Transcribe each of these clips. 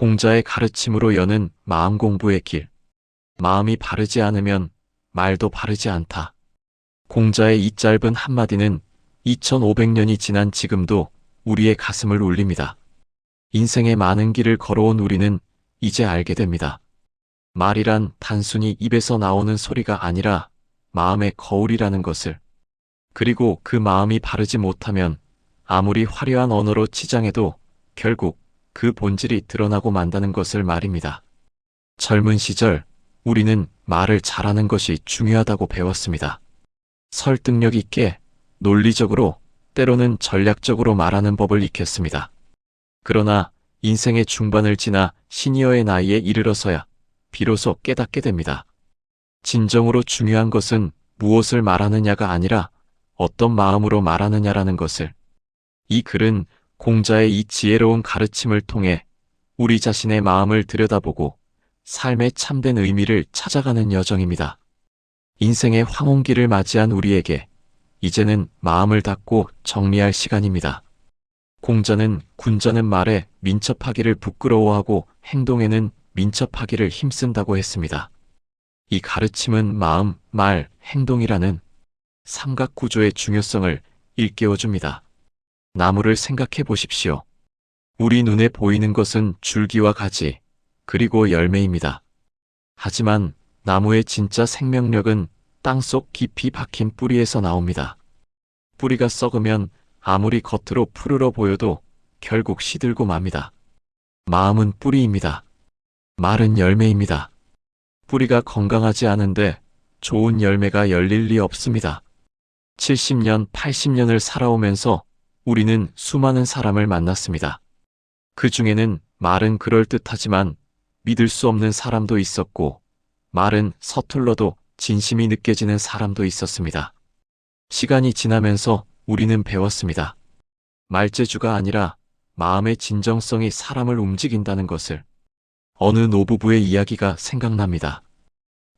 공자의 가르침으로 여는 마음 공부의 길. 마음이 바르지 않으면 말도 바르지 않다. 공자의 이 짧은 한마디는 2500년이 지난 지금도 우리의 가슴을 울립니다. 인생의 많은 길을 걸어온 우리는 이제 알게 됩니다. 말이란 단순히 입에서 나오는 소리가 아니라 마음의 거울이라는 것을. 그리고 그 마음이 바르지 못하면 아무리 화려한 언어로 치장해도 결국 그 본질이 드러나고 만다는 것을 말입니다. 젊은 시절 우리는 말을 잘하는 것이 중요하다고 배웠습니다. 설득력 있게, 논리적으로, 때로는 전략적으로 말하는 법을 익혔습니다. 그러나 인생의 중반을 지나 시니어의 나이에 이르러서야 비로소 깨닫게 됩니다. 진정으로 중요한 것은 무엇을 말하느냐가 아니라 어떤 마음으로 말하느냐라는 것을. 이 글은 공자의 이 지혜로운 가르침을 통해 우리 자신의 마음을 들여다보고 삶의 참된 의미를 찾아가는 여정입니다. 인생의 황혼기를 맞이한 우리에게 이제는 마음을 닫고 정리할 시간입니다. 공자는 군자는 말에 민첩하기를 부끄러워하고 행동에는 민첩하기를 힘쓴다고 했습니다. 이 가르침은 마음, 말, 행동이라는 삼각구조의 중요성을 일깨워줍니다. 나무를 생각해 보십시오. 우리 눈에 보이는 것은 줄기와 가지, 그리고 열매입니다. 하지만 나무의 진짜 생명력은 땅속 깊이 박힌 뿌리에서 나옵니다. 뿌리가 썩으면 아무리 겉으로 푸르러 보여도 결국 시들고 맙니다. 마음은 뿌리입니다. 말은 열매입니다. 뿌리가 건강하지 않은데 좋은 열매가 열릴 리 없습니다. 70년, 80년을 살아오면서 우리는 수많은 사람을 만났습니다. 그 중에는 말은 그럴듯하지만 믿을 수 없는 사람도 있었고, 말은 서툴러도 진심이 느껴지는 사람도 있었습니다. 시간이 지나면서 우리는 배웠습니다. 말재주가 아니라 마음의 진정성이 사람을 움직인다는 것을. 어느 노부부의 이야기가 생각납니다.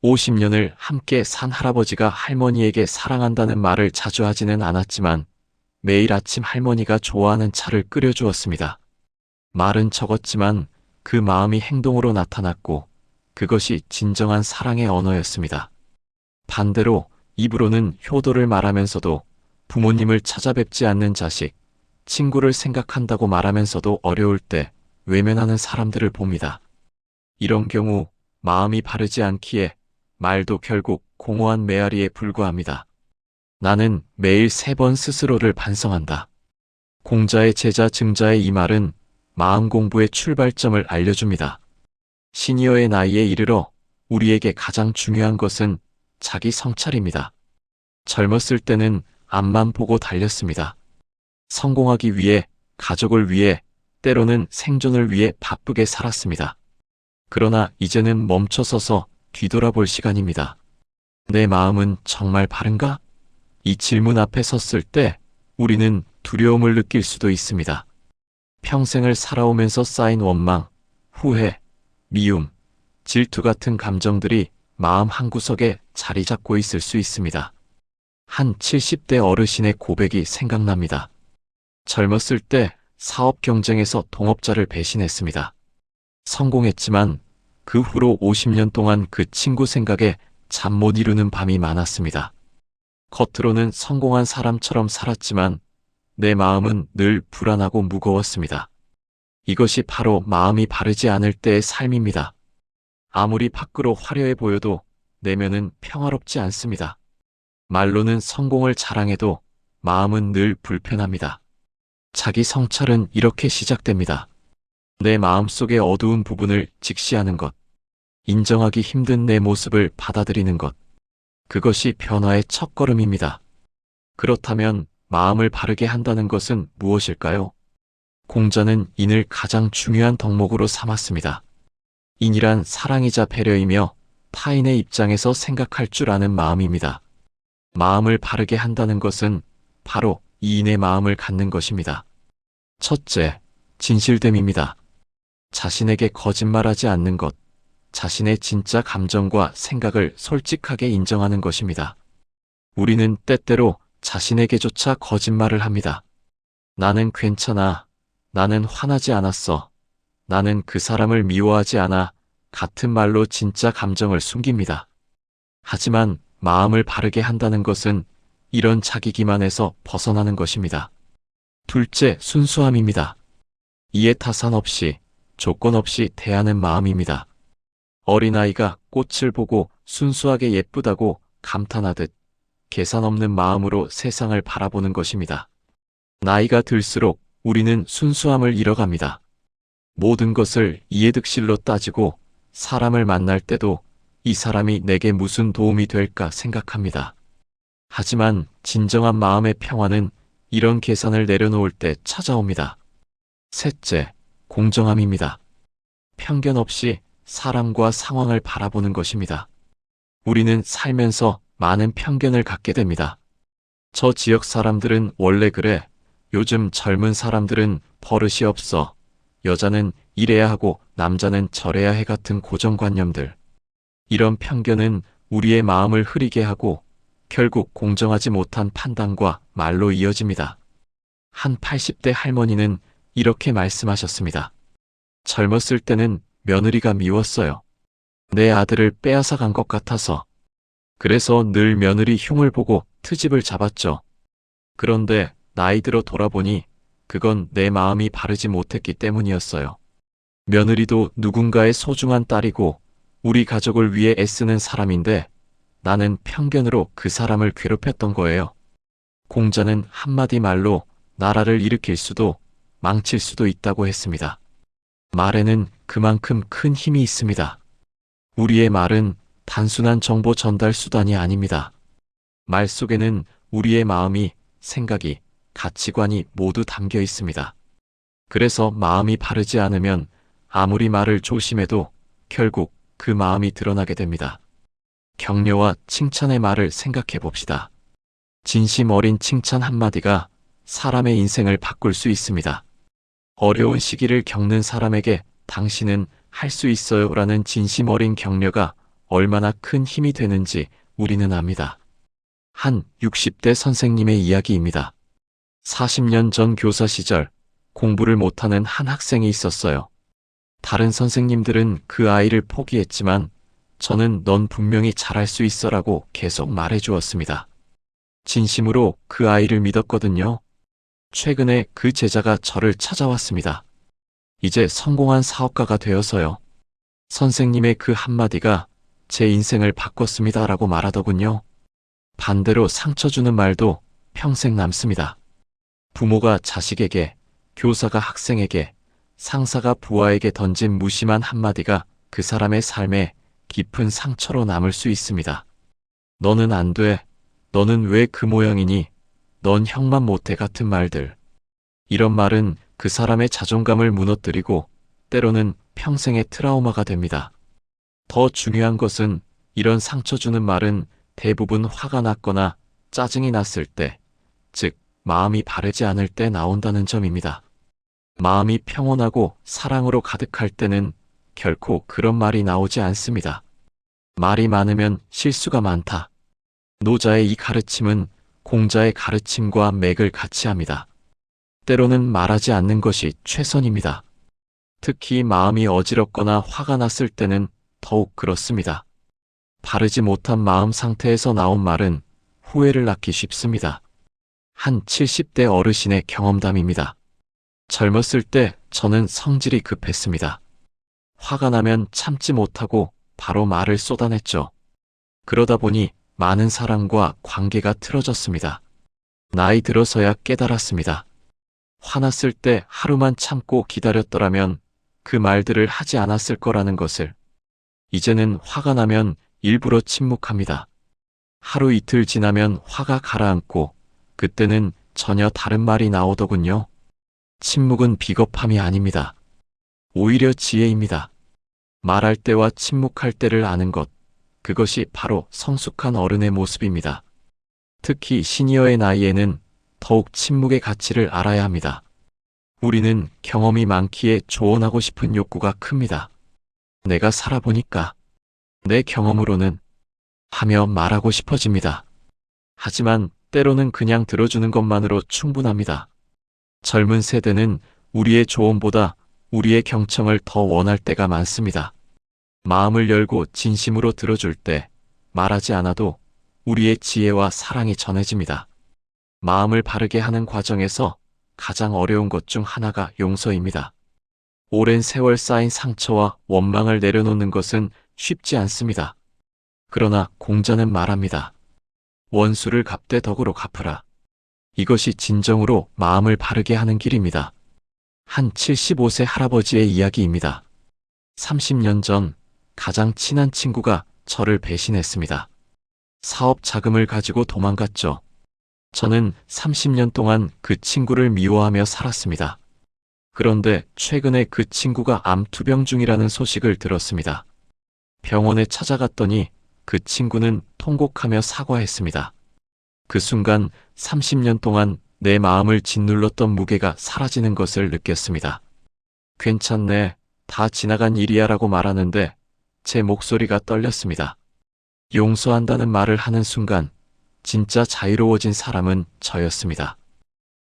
50년을 함께 산 할아버지가 할머니에게 사랑한다는 말을 자주 하지는 않았지만 매일 아침 할머니가 좋아하는 차를 끓여주었습니다. 말은 적었지만 그 마음이 행동으로 나타났고 그것이 진정한 사랑의 언어였습니다. 반대로 입으로는 효도를 말하면서도 부모님을 찾아뵙지 않는 자식, 친구를 생각한다고 말하면서도 어려울 때 외면하는 사람들을 봅니다. 이런 경우 마음이 바르지 않기에 말도 결국 공허한 메아리에 불과합니다. 나는 매일 3번 스스로를 반성한다. 공자의 제자 증자의 이 말은 마음 공부의 출발점을 알려줍니다. 시니어의 나이에 이르러 우리에게 가장 중요한 것은 자기 성찰입니다. 젊었을 때는 앞만 보고 달렸습니다. 성공하기 위해, 가족을 위해, 때로는 생존을 위해 바쁘게 살았습니다. 그러나 이제는 멈춰서서 뒤돌아볼 시간입니다. 내 마음은 정말 바른가? 이 질문 앞에 섰을 때 우리는 두려움을 느낄 수도 있습니다. 평생을 살아오면서 쌓인 원망, 후회, 미움, 질투 같은 감정들이 마음 한구석에 자리 잡고 있을 수 있습니다. 한 70대 어르신의 고백이 생각납니다. 젊었을 때 사업 경쟁에서 동업자를 배신했습니다. 성공했지만 그 후로 50년 동안 그 친구 생각에 잠 못 이루는 밤이 많았습니다. 겉으로는 성공한 사람처럼 살았지만 내 마음은 늘 불안하고 무거웠습니다. 이것이 바로 마음이 바르지 않을 때의 삶입니다. 아무리 밖으로 화려해 보여도 내면은 평화롭지 않습니다. 말로는 성공을 자랑해도 마음은 늘 불편합니다. 자기 성찰은 이렇게 시작됩니다. 내 마음속의 어두운 부분을 직시하는 것, 인정하기 힘든 내 모습을 받아들이는 것, 그것이 변화의 첫걸음입니다. 그렇다면 마음을 바르게 한다는 것은 무엇일까요? 공자는 인을 가장 중요한 덕목으로 삼았습니다. 인이란 사랑이자 배려이며 타인의 입장에서 생각할 줄 아는 마음입니다. 마음을 바르게 한다는 것은 바로 이 인의 마음을 갖는 것입니다. 첫째, 진실됨입니다. 자신에게 거짓말하지 않는 것, 자신의 진짜 감정과 생각을 솔직하게 인정하는 것입니다. 우리는 때때로 자신에게조차 거짓말을 합니다. 나는 괜찮아. 나는 화나지 않았어. 나는 그 사람을 미워하지 않아 같은 말로 진짜 감정을 숨깁니다. 하지만 마음을 바르게 한다는 것은 이런 자기 기만에서 벗어나는 것입니다. 둘째, 순수함입니다. 이해 타산 없이, 조건 없이 대하는 마음입니다. 어린아이가 꽃을 보고 순수하게 예쁘다고 감탄하듯 계산 없는 마음으로 세상을 바라보는 것입니다. 나이가 들수록 우리는 순수함을 잃어갑니다. 모든 것을 이해득실로 따지고 사람을 만날 때도 이 사람이 내게 무슨 도움이 될까 생각합니다. 하지만 진정한 마음의 평화는 이런 계산을 내려놓을 때 찾아옵니다. 셋째, 공정함입니다. 편견 없이 사람과 상황을 바라보는 것입니다. 우리는 살면서 많은 편견을 갖게 됩니다. 저 지역 사람들은 원래 그래. 요즘 젊은 사람들은 버릇이 없어. 여자는 이래야 하고 남자는 저래야 해 같은 고정관념들. 이런 편견은 우리의 마음을 흐리게 하고 결국 공정하지 못한 판단과 말로 이어집니다. 한 80대 할머니는 이렇게 말씀하셨습니다. 젊었을 때는 며느리가 미웠어요. 내 아들을 빼앗아 간 것 같아서. 그래서 늘 며느리 흉을 보고 트집을 잡았죠. 그런데 나이 들어 돌아보니 그건 내 마음이 바르지 못했기 때문이었어요. 며느리도 누군가의 소중한 딸이고 우리 가족을 위해 애쓰는 사람인데 나는 편견으로 그 사람을 괴롭혔던 거예요. 공자는 한마디 말로 나라를 일으킬 수도 망칠 수도 있다고 했습니다. 말에는 그만큼 큰 힘이 있습니다. 우리의 말은 단순한 정보 전달 수단이 아닙니다. 말 속에는 우리의 마음이, 생각이, 가치관이 모두 담겨 있습니다. 그래서 마음이 바르지 않으면 아무리 말을 조심해도 결국 그 마음이 드러나게 됩니다. 격려와 칭찬의 말을 생각해 봅시다. 진심 어린 칭찬 한마디가 사람의 인생을 바꿀 수 있습니다. 어려운 시기를 겪는 사람에게 당신은 할 수 있어요 라는 진심 어린 격려가 얼마나 큰 힘이 되는지 우리는 압니다. 한 60대 선생님의 이야기입니다. 40년 전 교사 시절 공부를 못하는 한 학생이 있었어요. 다른 선생님들은 그 아이를 포기했지만 저는 넌 분명히 잘할 수 있어라고 계속 말해 주었습니다. 진심으로 그 아이를 믿었거든요. 최근에 그 제자가 저를 찾아왔습니다. 이제 성공한 사업가가 되어서요. 선생님의 그 한마디가 제 인생을 바꿨습니다 라고 말하더군요. 반대로 상처 주는 말도 평생 남습니다. 부모가 자식에게, 교사가 학생에게, 상사가 부하에게 던진 무심한 한마디가 그 사람의 삶에 깊은 상처로 남을 수 있습니다. 너는 안 돼. 너는 왜 그 모양이니? 넌 형만 못해 같은 말들. 이런 말은 그 사람의 자존감을 무너뜨리고 때로는 평생의 트라우마가 됩니다. 더 중요한 것은 이런 상처 주는 말은 대부분 화가 났거나 짜증이 났을 때, 즉 마음이 바르지 않을 때 나온다는 점입니다. 마음이 평온하고 사랑으로 가득할 때는 결코 그런 말이 나오지 않습니다. 말이 많으면 실수가 많다. 노자의 이 가르침은 공자의 가르침과 맥을 같이 합니다. 때로는 말하지 않는 것이 최선입니다. 특히 마음이 어지럽거나 화가 났을 때는 더욱 그렇습니다. 바르지 못한 마음 상태에서 나온 말은 후회를 낳기 쉽습니다. 한 70대 어르신의 경험담입니다. 젊었을 때 저는 성질이 급했습니다. 화가 나면 참지 못하고 바로 말을 쏟아냈죠. 그러다 보니 많은 사람과 관계가 틀어졌습니다. 나이 들어서야 깨달았습니다. 화났을 때 하루만 참고 기다렸더라면 그 말들을 하지 않았을 거라는 것을. 이제는 화가 나면 일부러 침묵합니다. 하루 이틀 지나면 화가 가라앉고 그때는 전혀 다른 말이 나오더군요. 침묵은 비겁함이 아닙니다. 오히려 지혜입니다. 말할 때와 침묵할 때를 아는 것, 그것이 바로 성숙한 어른의 모습입니다. 특히 시니어의 나이에는 더욱 침묵의 가치를 알아야 합니다. 우리는 경험이 많기에 조언하고 싶은 욕구가 큽니다. 내가 살아보니까, 내 경험으로는 하며 말하고 싶어집니다. 하지만 때로는 그냥 들어주는 것만으로 충분합니다. 젊은 세대는 우리의 조언보다 우리의 경청을 더 원할 때가 많습니다. 마음을 열고 진심으로 들어줄 때 말하지 않아도 우리의 지혜와 사랑이 전해집니다. 마음을 바르게 하는 과정에서 가장 어려운 것 중 하나가 용서입니다. 오랜 세월 쌓인 상처와 원망을 내려놓는 것은 쉽지 않습니다. 그러나 공자는 말합니다. 원수를 갚되 덕으로 갚으라. 이것이 진정으로 마음을 바르게 하는 길입니다. 한 75세 할아버지의 이야기입니다. 30년 전 가장 친한 친구가 저를 배신했습니다. 사업 자금을 가지고 도망갔죠. 저는 30년 동안 그 친구를 미워하며 살았습니다. 그런데 최근에 그 친구가 암 투병 중이라는 소식을 들었습니다. 병원에 찾아갔더니 그 친구는 통곡하며 사과했습니다. 그 순간 30년 동안 내 마음을 짓눌렀던 무게가 사라지는 것을 느꼈습니다. 괜찮네, 다 지나간 일이야 라고 말하는데 제 목소리가 떨렸습니다. 용서한다는 말을 하는 순간 진짜 자유로워진 사람은 저였습니다.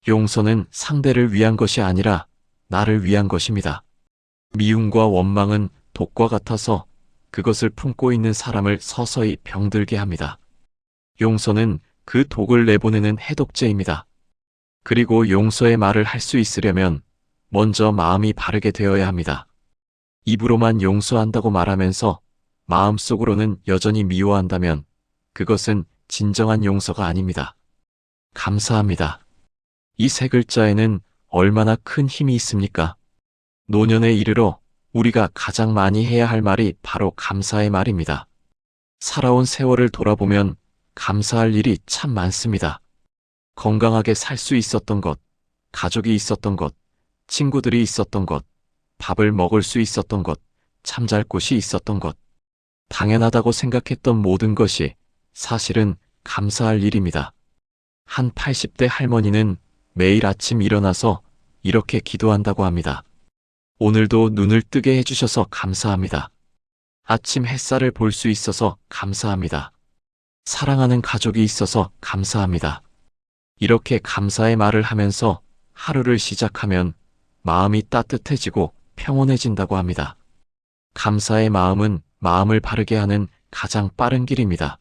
용서는 상대를 위한 것이 아니라 나를 위한 것입니다. 미움과 원망은 독과 같아서 그것을 품고 있는 사람을 서서히 병들게 합니다. 용서는 그 독을 내보내는 해독제입니다. 그리고 용서의 말을 할 수 있으려면 먼저 마음이 바르게 되어야 합니다. 입으로만 용서한다고 말하면서 마음속으로는 여전히 미워한다면 그것은 진정한 용서가 아닙니다. 감사합니다. 이 세 글자에는 얼마나 큰 힘이 있습니까? 노년에 이르러 우리가 가장 많이 해야 할 말이 바로 감사의 말입니다. 살아온 세월을 돌아보면 감사할 일이 참 많습니다. 건강하게 살 수 있었던 것, 가족이 있었던 것, 친구들이 있었던 것, 밥을 먹을 수 있었던 것, 잠잘 곳이 있었던 것, 당연하다고 생각했던 모든 것이 사실은 감사할 일입니다. 한 80대 할머니는 매일 아침 일어나서 이렇게 기도한다고 합니다. 오늘도 눈을 뜨게 해주셔서 감사합니다. 아침 햇살을 볼 수 있어서 감사합니다. 사랑하는 가족이 있어서 감사합니다. 이렇게 감사의 말을 하면서 하루를 시작하면 마음이 따뜻해지고 평온해진다고 합니다. 감사의 마음은 마음을 바르게 하는 가장 빠른 길입니다.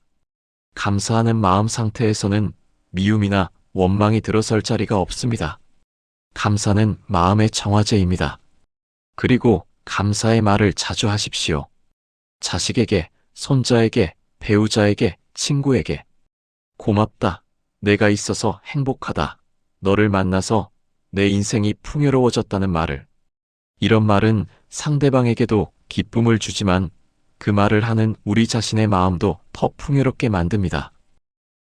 감사하는 마음 상태에서는 미움이나 원망이 들어설 자리가 없습니다. 감사는 마음의 정화제입니다. 그리고 감사의 말을 자주 하십시오. 자식에게, 손자에게, 배우자에게, 친구에게. 고맙다. 내가 있어서 행복하다. 너를 만나서 내 인생이 풍요로워졌다는 말을. 이런 말은 상대방에게도 기쁨을 주지만 그 말을 하는 우리 자신의 마음도 더 풍요롭게 만듭니다.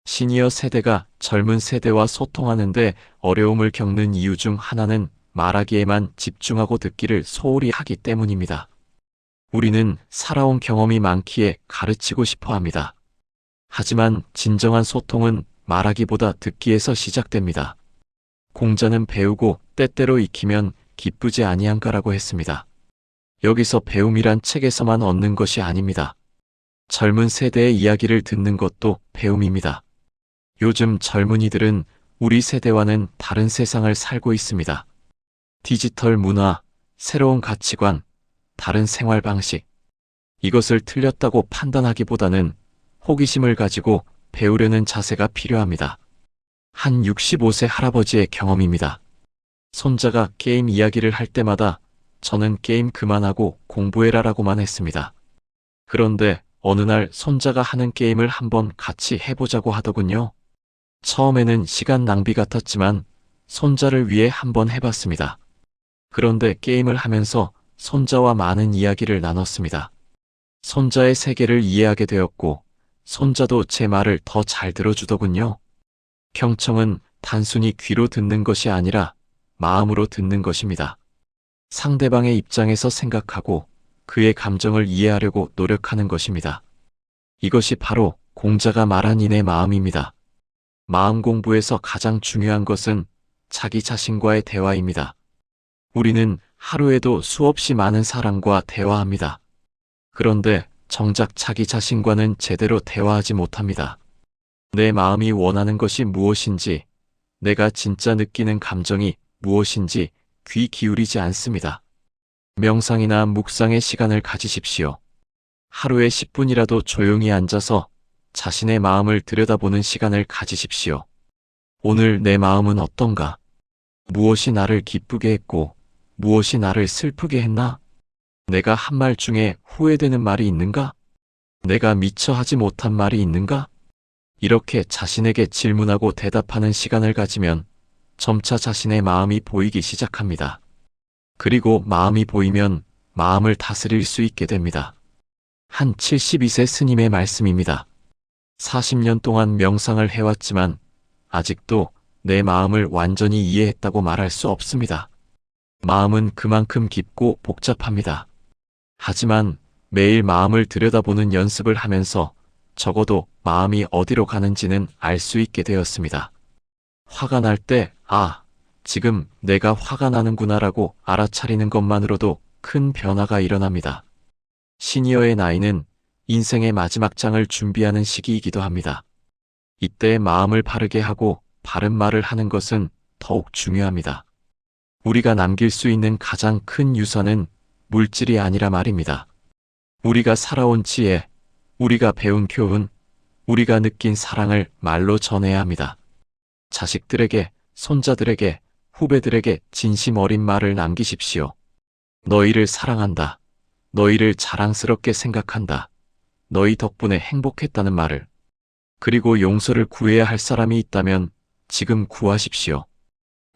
시니어 세대가 젊은 세대와 소통하는데 어려움을 겪는 이유 중 하나는 말하기에만 집중하고 듣기를 소홀히 하기 때문입니다. 우리는 살아온 경험이 많기에 가르치고 싶어 합니다. 하지만 진정한 소통은 말하기보다 듣기에서 시작됩니다. 공자는 배우고 때때로 익히면 기쁘지 아니한가라고 했습니다. 여기서 배움이란 책에서만 얻는 것이 아닙니다. 젊은 세대의 이야기를 듣는 것도 배움입니다. 요즘 젊은이들은 우리 세대와는 다른 세상을 살고 있습니다. 디지털 문화, 새로운 가치관, 다른 생활 방식. 이것을 틀렸다고 판단하기보다는 호기심을 가지고 배우려는 자세가 필요합니다. 한 65세 할아버지의 경험입니다. 손자가 게임 이야기를 할 때마다 저는 게임 그만하고 공부해라라고만 했습니다. 그런데 어느 날 손자가 하는 게임을 한번 같이 해보자고 하더군요. 처음에는 시간 낭비 같았지만 손자를 위해 한번 해봤습니다. 그런데 게임을 하면서 손자와 많은 이야기를 나눴습니다. 손자의 세계를 이해하게 되었고 손자도 제 말을 더 잘 들어주더군요. 경청은 단순히 귀로 듣는 것이 아니라 마음으로 듣는 것입니다. 상대방의 입장에서 생각하고 그의 감정을 이해하려고 노력하는 것입니다. 이것이 바로 공자가 말한 이내 마음입니다. 마음 공부에서 가장 중요한 것은 자기 자신과의 대화입니다. 우리는 하루에도 수없이 많은 사람과 대화합니다. 그런데 정작 자기 자신과는 제대로 대화하지 못합니다. 내 마음이 원하는 것이 무엇인지, 내가 진짜 느끼는 감정이 무엇인지 귀 기울이지 않습니다. 명상이나 묵상의 시간을 가지십시오. 하루에 10분이라도 조용히 앉아서 자신의 마음을 들여다보는 시간을 가지십시오. 오늘 내 마음은 어떤가? 무엇이 나를 기쁘게 했고, 무엇이 나를 슬프게 했나? 내가 한 말 중에 후회되는 말이 있는가? 내가 미처 하지 못한 말이 있는가? 이렇게 자신에게 질문하고 대답하는 시간을 가지면 점차 자신의 마음이 보이기 시작합니다. 그리고 마음이 보이면 마음을 다스릴 수 있게 됩니다. 한 72세 스님의 말씀입니다. 40년 동안 명상을 해왔지만 아직도 내 마음을 완전히 이해했다고 말할 수 없습니다. 마음은 그만큼 깊고 복잡합니다. 하지만 매일 마음을 들여다보는 연습을 하면서 적어도 마음이 어디로 가는지는 알 수 있게 되었습니다. 화가 날 때, 지금 내가 화가 나는구나라고 알아차리는 것만으로도 큰 변화가 일어납니다. 시니어의 나이는 인생의 마지막 장을 준비하는 시기이기도 합니다. 이때 마음을 바르게 하고 바른 말을 하는 것은 더욱 중요합니다. 우리가 남길 수 있는 가장 큰 유산은 물질이 아니라 말입니다. 우리가 살아온 지혜, 우리가 배운 교훈, 우리가 느낀 사랑을 말로 전해야 합니다. 자식들에게, 손자들에게, 후배들에게 진심 어린 말을 남기십시오. 너희를 사랑한다. 너희를 자랑스럽게 생각한다. 너희 덕분에 행복했다는 말을. 그리고 용서를 구해야 할 사람이 있다면 지금 구하십시오.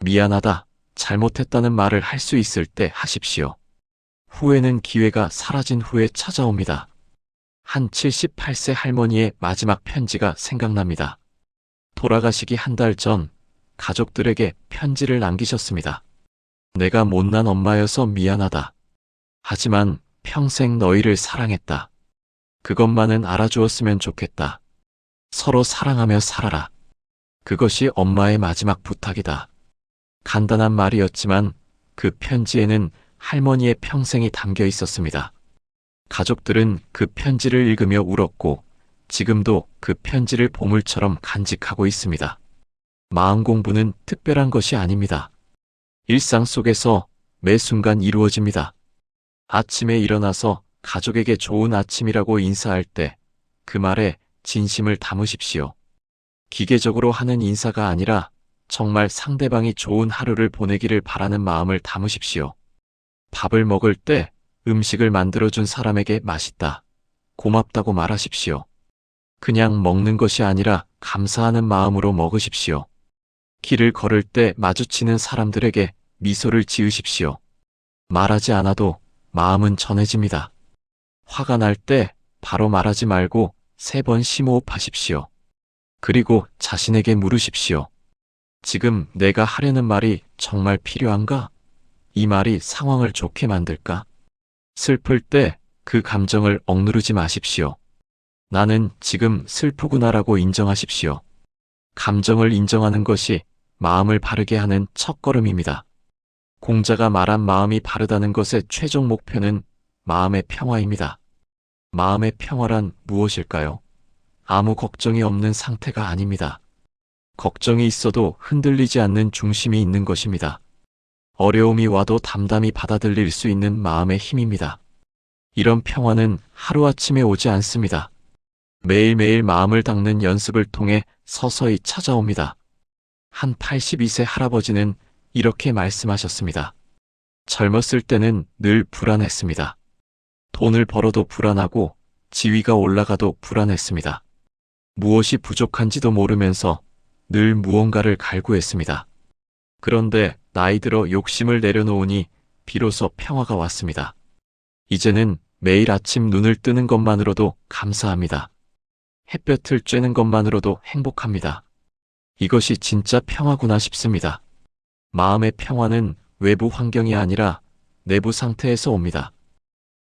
미안하다, 잘못했다는 말을 할 수 있을 때 하십시오. 후회는 기회가 사라진 후에 찾아옵니다. 한 78세 할머니의 마지막 편지가 생각납니다. 돌아가시기 한 달 전 가족들에게 편지를 남기셨습니다. 내가 못난 엄마여서 미안하다. 하지만 평생 너희를 사랑했다. 그것만은 알아주었으면 좋겠다. 서로 사랑하며 살아라. 그것이 엄마의 마지막 부탁이다. 간단한 말이었지만 그 편지에는 할머니의 평생이 담겨 있었습니다. 가족들은 그 편지를 읽으며 울었고 지금도 그 편지를 보물처럼 간직하고 있습니다. 마음 공부는 특별한 것이 아닙니다. 일상 속에서 매 순간 이루어집니다. 아침에 일어나서 가족에게 좋은 아침이라고 인사할 때 그 말에 진심을 담으십시오. 기계적으로 하는 인사가 아니라 정말 상대방이 좋은 하루를 보내기를 바라는 마음을 담으십시오. 밥을 먹을 때 음식을 만들어준 사람에게 맛있다, 고맙다고 말하십시오. 그냥 먹는 것이 아니라 감사하는 마음으로 먹으십시오. 길을 걸을 때 마주치는 사람들에게 미소를 지으십시오. 말하지 않아도 마음은 전해집니다. 화가 날 때 바로 말하지 말고 3번 심호흡하십시오. 그리고 자신에게 물으십시오. 지금 내가 하려는 말이 정말 필요한가? 이 말이 상황을 좋게 만들까? 슬플 때 그 감정을 억누르지 마십시오. 나는 지금 슬프구나라고 인정하십시오. 감정을 인정하는 것이 마음을 바르게 하는 첫걸음입니다. 공자가 말한 마음이 바르다는 것의 최종 목표는 마음의 평화입니다. 마음의 평화란 무엇일까요? 아무 걱정이 없는 상태가 아닙니다. 걱정이 있어도 흔들리지 않는 중심이 있는 것입니다. 어려움이 와도 담담히 받아들일 수 있는 마음의 힘입니다. 이런 평화는 하루아침에 오지 않습니다. 매일매일 마음을 닦는 연습을 통해 서서히 찾아옵니다. 한 82세 할아버지는 이렇게 말씀하셨습니다. 젊었을 때는 늘 불안했습니다. 돈을 벌어도 불안하고 지위가 올라가도 불안했습니다. 무엇이 부족한지도 모르면서 늘 무언가를 갈구했습니다. 그런데 나이 들어 욕심을 내려놓으니 비로소 평화가 왔습니다. 이제는 매일 아침 눈을 뜨는 것만으로도 감사합니다. 햇볕을 쬐는 것만으로도 행복합니다. 이것이 진짜 평화구나 싶습니다. 마음의 평화는 외부 환경이 아니라 내부 상태에서 옵니다.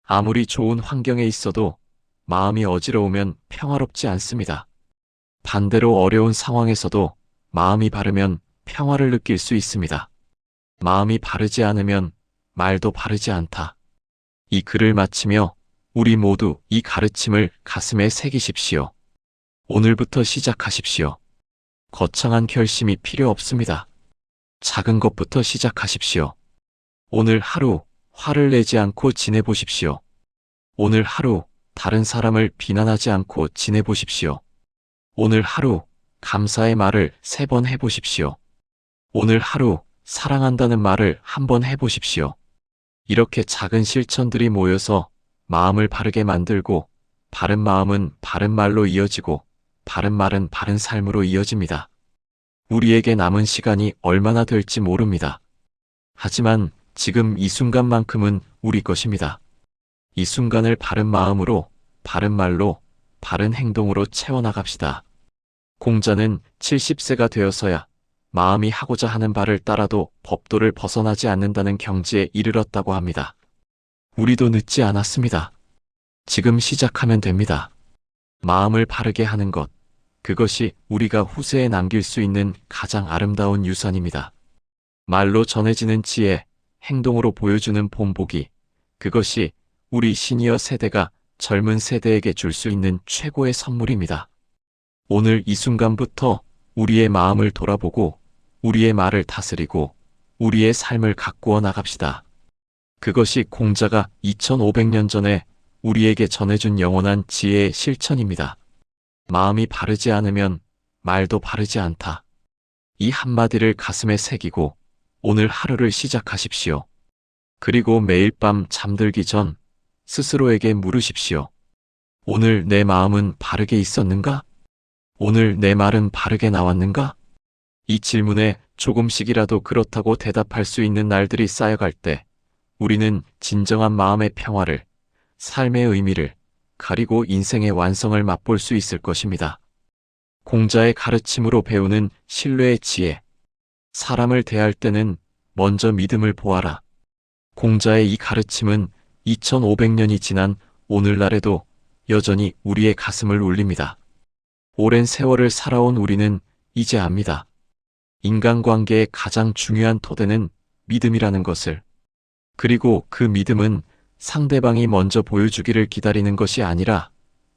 아무리 좋은 환경에 있어도 마음이 어지러우면 평화롭지 않습니다. 반대로 어려운 상황에서도 마음이 바르면 평화를 느낄 수 있습니다. 마음이 바르지 않으면 말도 바르지 않다. 이 글을 마치며 우리 모두 이 가르침을 가슴에 새기십시오. 오늘부터 시작하십시오. 거창한 결심이 필요 없습니다. 작은 것부터 시작하십시오. 오늘 하루 화를 내지 않고 지내보십시오. 오늘 하루 다른 사람을 비난하지 않고 지내보십시오. 오늘 하루 감사의 말을 3번 해보십시오. 오늘 하루 사랑한다는 말을 1번 해보십시오. 이렇게 작은 실천들이 모여서 마음을 바르게 만들고 바른 마음은 바른 말로 이어지고 바른 말은 바른 삶으로 이어집니다. 우리에게 남은 시간이 얼마나 될지 모릅니다. 하지만 지금 이 순간만큼은 우리 것입니다. 이 순간을 바른 마음으로, 바른 말로, 바른 행동으로 채워나갑시다. 공자는 70세가 되어서야 마음이 하고자 하는 바를 따라도 법도를 벗어나지 않는다는 경지에 이르렀다고 합니다. 우리도 늦지 않았습니다. 지금 시작하면 됩니다. 마음을 바르게 하는 것, 그것이 우리가 후세에 남길 수 있는 가장 아름다운 유산입니다. 말로 전해지는 지혜, 행동으로 보여주는 본보기, 그것이 우리 시니어 세대가 젊은 세대에게 줄 수 있는 최고의 선물입니다. 오늘 이 순간부터 우리의 마음을 돌아보고 우리의 말을 다스리고 우리의 삶을 가꾸어 나갑시다. 그것이 공자가 2500년 전에 우리에게 전해준 영원한 지혜의 실천입니다. 마음이 바르지 않으면 말도 바르지 않다. 이 한마디를 가슴에 새기고 오늘 하루를 시작하십시오. 그리고 매일 밤 잠들기 전 스스로에게 물으십시오. 오늘 내 마음은 바르게 있었는가? 오늘 내 말은 바르게 나왔는가? 이 질문에 조금씩이라도 그렇다고 대답할 수 있는 날들이 쌓여갈 때 우리는 진정한 마음의 평화를, 삶의 의미를, 그리고 인생의 완성을 맛볼 수 있을 것입니다. 공자의 가르침으로 배우는 신뢰의 지혜. 사람을 대할 때는 먼저 믿음을 보아라. 공자의 이 가르침은 2500년이 지난 오늘날에도 여전히 우리의 가슴을 울립니다. 오랜 세월을 살아온 우리는 이제 압니다. 인간관계의 가장 중요한 토대는 믿음이라는 것을. 그리고 그 믿음은 상대방이 먼저 보여주기를 기다리는 것이 아니라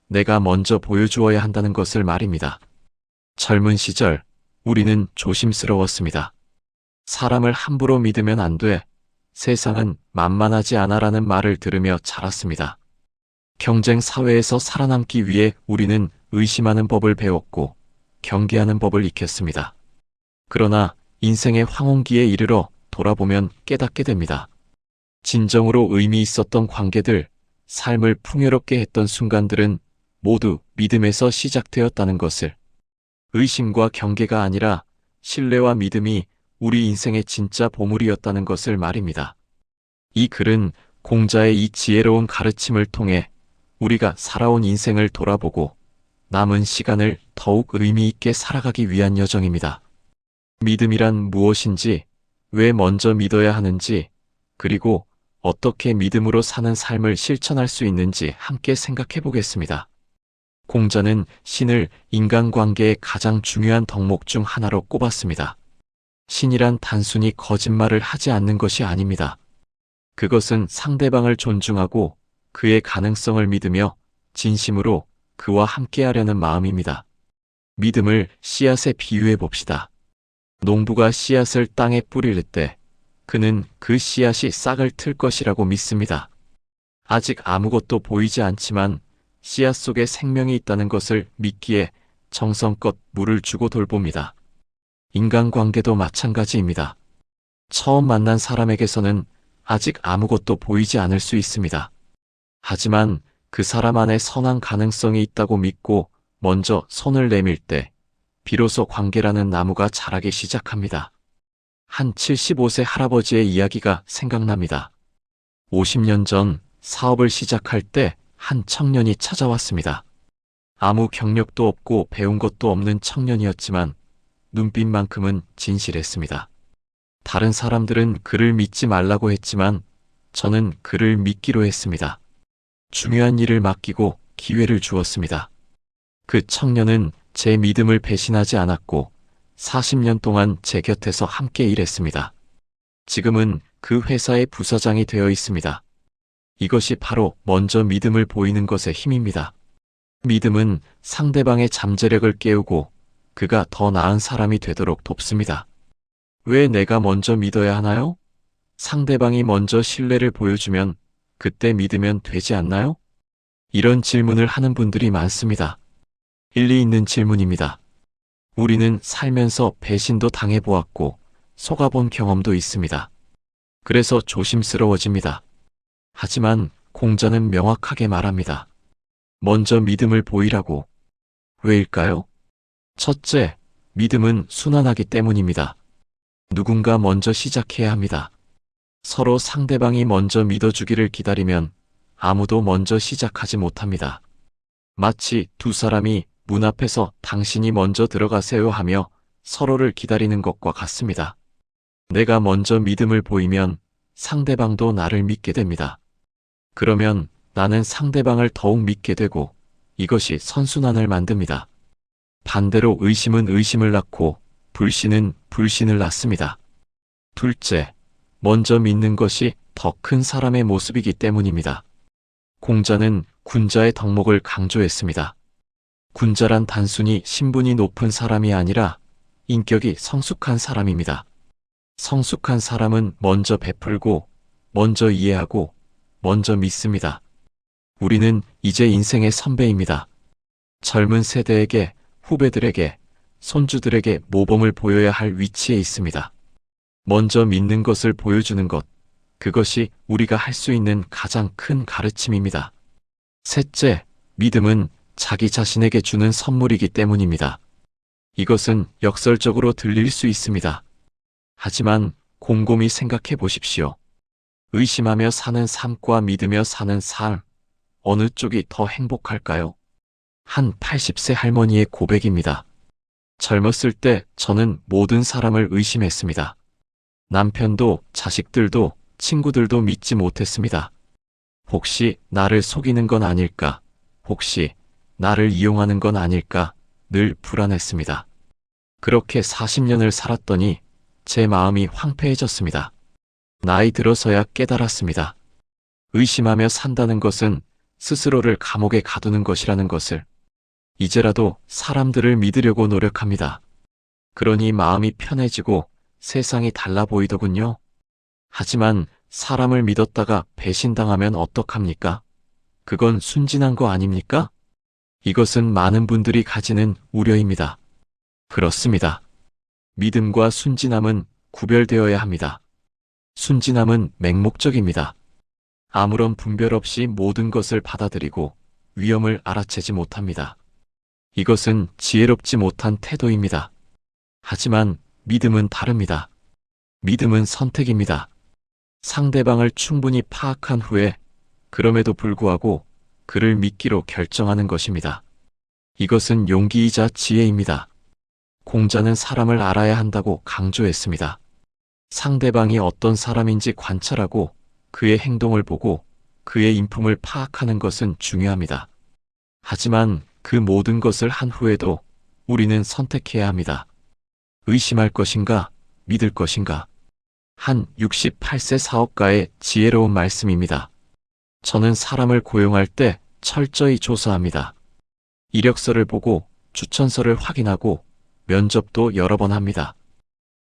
내가 먼저 보여주어야 한다는 것을 말입니다. 젊은 시절 우리는 조심스러웠습니다. 사람을 함부로 믿으면 안 돼. 세상은 만만하지 않아라는 말을 들으며 자랐습니다. 경쟁 사회에서 살아남기 위해 우리는 의심하는 법을 배웠고 경계하는 법을 익혔습니다. 그러나 인생의 황혼기에 이르러 돌아보면 깨닫게 됩니다. 진정으로 의미 있었던 관계들, 삶을 풍요롭게 했던 순간들은 모두 믿음에서 시작되었다는 것을. 의심과 경계가 아니라 신뢰와 믿음이 우리 인생의 진짜 보물이었다는 것을 말입니다. 이 글은 공자의 이 지혜로운 가르침을 통해 우리가 살아온 인생을 돌아보고 남은 시간을 더욱 의미 있게 살아가기 위한 여정입니다. 믿음이란 무엇인지, 왜 먼저 믿어야 하는지, 그리고 어떻게 믿음으로 사는 삶을 실천할 수 있는지 함께 생각해 보겠습니다. 공자는 신을 인간관계의 가장 중요한 덕목 중 하나로 꼽았습니다. 신이란 단순히 거짓말을 하지 않는 것이 아닙니다. 그것은 상대방을 존중하고 그의 가능성을 믿으며 진심으로 그와 함께하려는 마음입니다. 믿음을 씨앗에 비유해 봅시다. 농부가 씨앗을 땅에 뿌릴 때 그는 그 씨앗이 싹을 틀 것이라고 믿습니다. 아직 아무것도 보이지 않지만 씨앗 속에 생명이 있다는 것을 믿기에 정성껏 물을 주고 돌봅니다. 인간관계도 마찬가지입니다. 처음 만난 사람에게서는 아직 아무것도 보이지 않을 수 있습니다. 하지만 그 사람 안에 선한 가능성이 있다고 믿고 먼저 손을 내밀 때 비로소 관계라는 나무가 자라기 시작합니다. 한 75세 할아버지의 이야기가 생각납니다. 50년 전 사업을 시작할 때 한 청년이 찾아왔습니다. 아무 경력도 없고 배운 것도 없는 청년이었지만 눈빛만큼은 진실했습니다. 다른 사람들은 그를 믿지 말라고 했지만 저는 그를 믿기로 했습니다. 중요한 일을 맡기고 기회를 주었습니다. 그 청년은 제 믿음을 배신하지 않았고 40년 동안 제 곁에서 함께 일했습니다. 지금은 그 회사의 부사장이 되어 있습니다. 이것이 바로 먼저 믿음을 보이는 것의 힘입니다. 믿음은 상대방의 잠재력을 깨우고 그가 더 나은 사람이 되도록 돕습니다. 왜 내가 먼저 믿어야 하나요? 상대방이 먼저 신뢰를 보여주면 그때 믿으면 되지 않나요? 이런 질문을 하는 분들이 많습니다. 일리 있는 질문입니다. 우리는 살면서 배신도 당해보았고 속아본 경험도 있습니다. 그래서 조심스러워집니다. 하지만 공자는 명확하게 말합니다. 먼저 믿음을 보이라고. 왜일까요? 첫째, 믿음은 순환하기 때문입니다. 누군가 먼저 시작해야 합니다. 서로 상대방이 먼저 믿어주기를 기다리면 아무도 먼저 시작하지 못합니다. 마치 두 사람이 문 앞에서 당신이 먼저 들어가세요 하며 서로를 기다리는 것과 같습니다. 내가 먼저 믿음을 보이면 상대방도 나를 믿게 됩니다. 그러면 나는 상대방을 더욱 믿게 되고 이것이 선순환을 만듭니다. 반대로 의심은 의심을 낳고 불신은 불신을 낳습니다. 둘째, 먼저 믿는 것이 더 큰 사람의 모습이기 때문입니다. 공자는 군자의 덕목을 강조했습니다. 군자란 단순히 신분이 높은 사람이 아니라 인격이 성숙한 사람입니다. 성숙한 사람은 먼저 베풀고, 먼저 이해하고, 먼저 믿습니다. 우리는 이제 인생의 선배입니다. 젊은 세대에게, 후배들에게, 손주들에게 모범을 보여야 할 위치에 있습니다. 먼저 믿는 것을 보여주는 것, 그것이 우리가 할 수 있는 가장 큰 가르침입니다. 셋째, 믿음은 자기 자신에게 주는 선물이기 때문입니다. 이것은 역설적으로 들릴 수 있습니다. 하지만 곰곰이 생각해 보십시오. 의심하며 사는 삶과 믿으며 사는 삶, 어느 쪽이 더 행복할까요? 한 80세 할머니의 고백입니다. 젊었을 때 저는 모든 사람을 의심했습니다. 남편도 자식들도 친구들도 믿지 못했습니다. 혹시 나를 속이는 건 아닐까? 혹시 나를 이용하는 건 아닐까? 늘 불안했습니다. 그렇게 40년을 살았더니 제 마음이 황폐해졌습니다. 나이 들어서야 깨달았습니다. 의심하며 산다는 것은 스스로를 감옥에 가두는 것이라는 것을. 이제라도 사람들을 믿으려고 노력합니다. 그러니 마음이 편해지고 세상이 달라 보이더군요. 하지만 사람을 믿었다가 배신당하면 어떡합니까? 그건 순진한 거 아닙니까? 이것은 많은 분들이 가지는 우려입니다. 그렇습니다. 믿음과 순진함은 구별되어야 합니다. 순진함은 맹목적입니다. 아무런 분별 없이 모든 것을 받아들이고 위험을 알아채지 못합니다. 이것은 지혜롭지 못한 태도입니다. 하지만 믿음은 다릅니다. 믿음은 선택입니다. 상대방을 충분히 파악한 후에 그럼에도 불구하고 그를 믿기로 결정하는 것입니다. 이것은 용기이자 지혜입니다. 공자는 사람을 알아야 한다고 강조했습니다. 상대방이 어떤 사람인지 관찰하고 그의 행동을 보고 그의 인품을 파악하는 것은 중요합니다. 하지만 그 모든 것을 한 후에도 우리는 선택해야 합니다. 의심할 것인가, 믿을 것인가. 한 68세 사업가의 지혜로운 말씀입니다. 저는 사람을 고용할 때 철저히 조사합니다. 이력서를 보고 추천서를 확인하고 면접도 여러 번 합니다.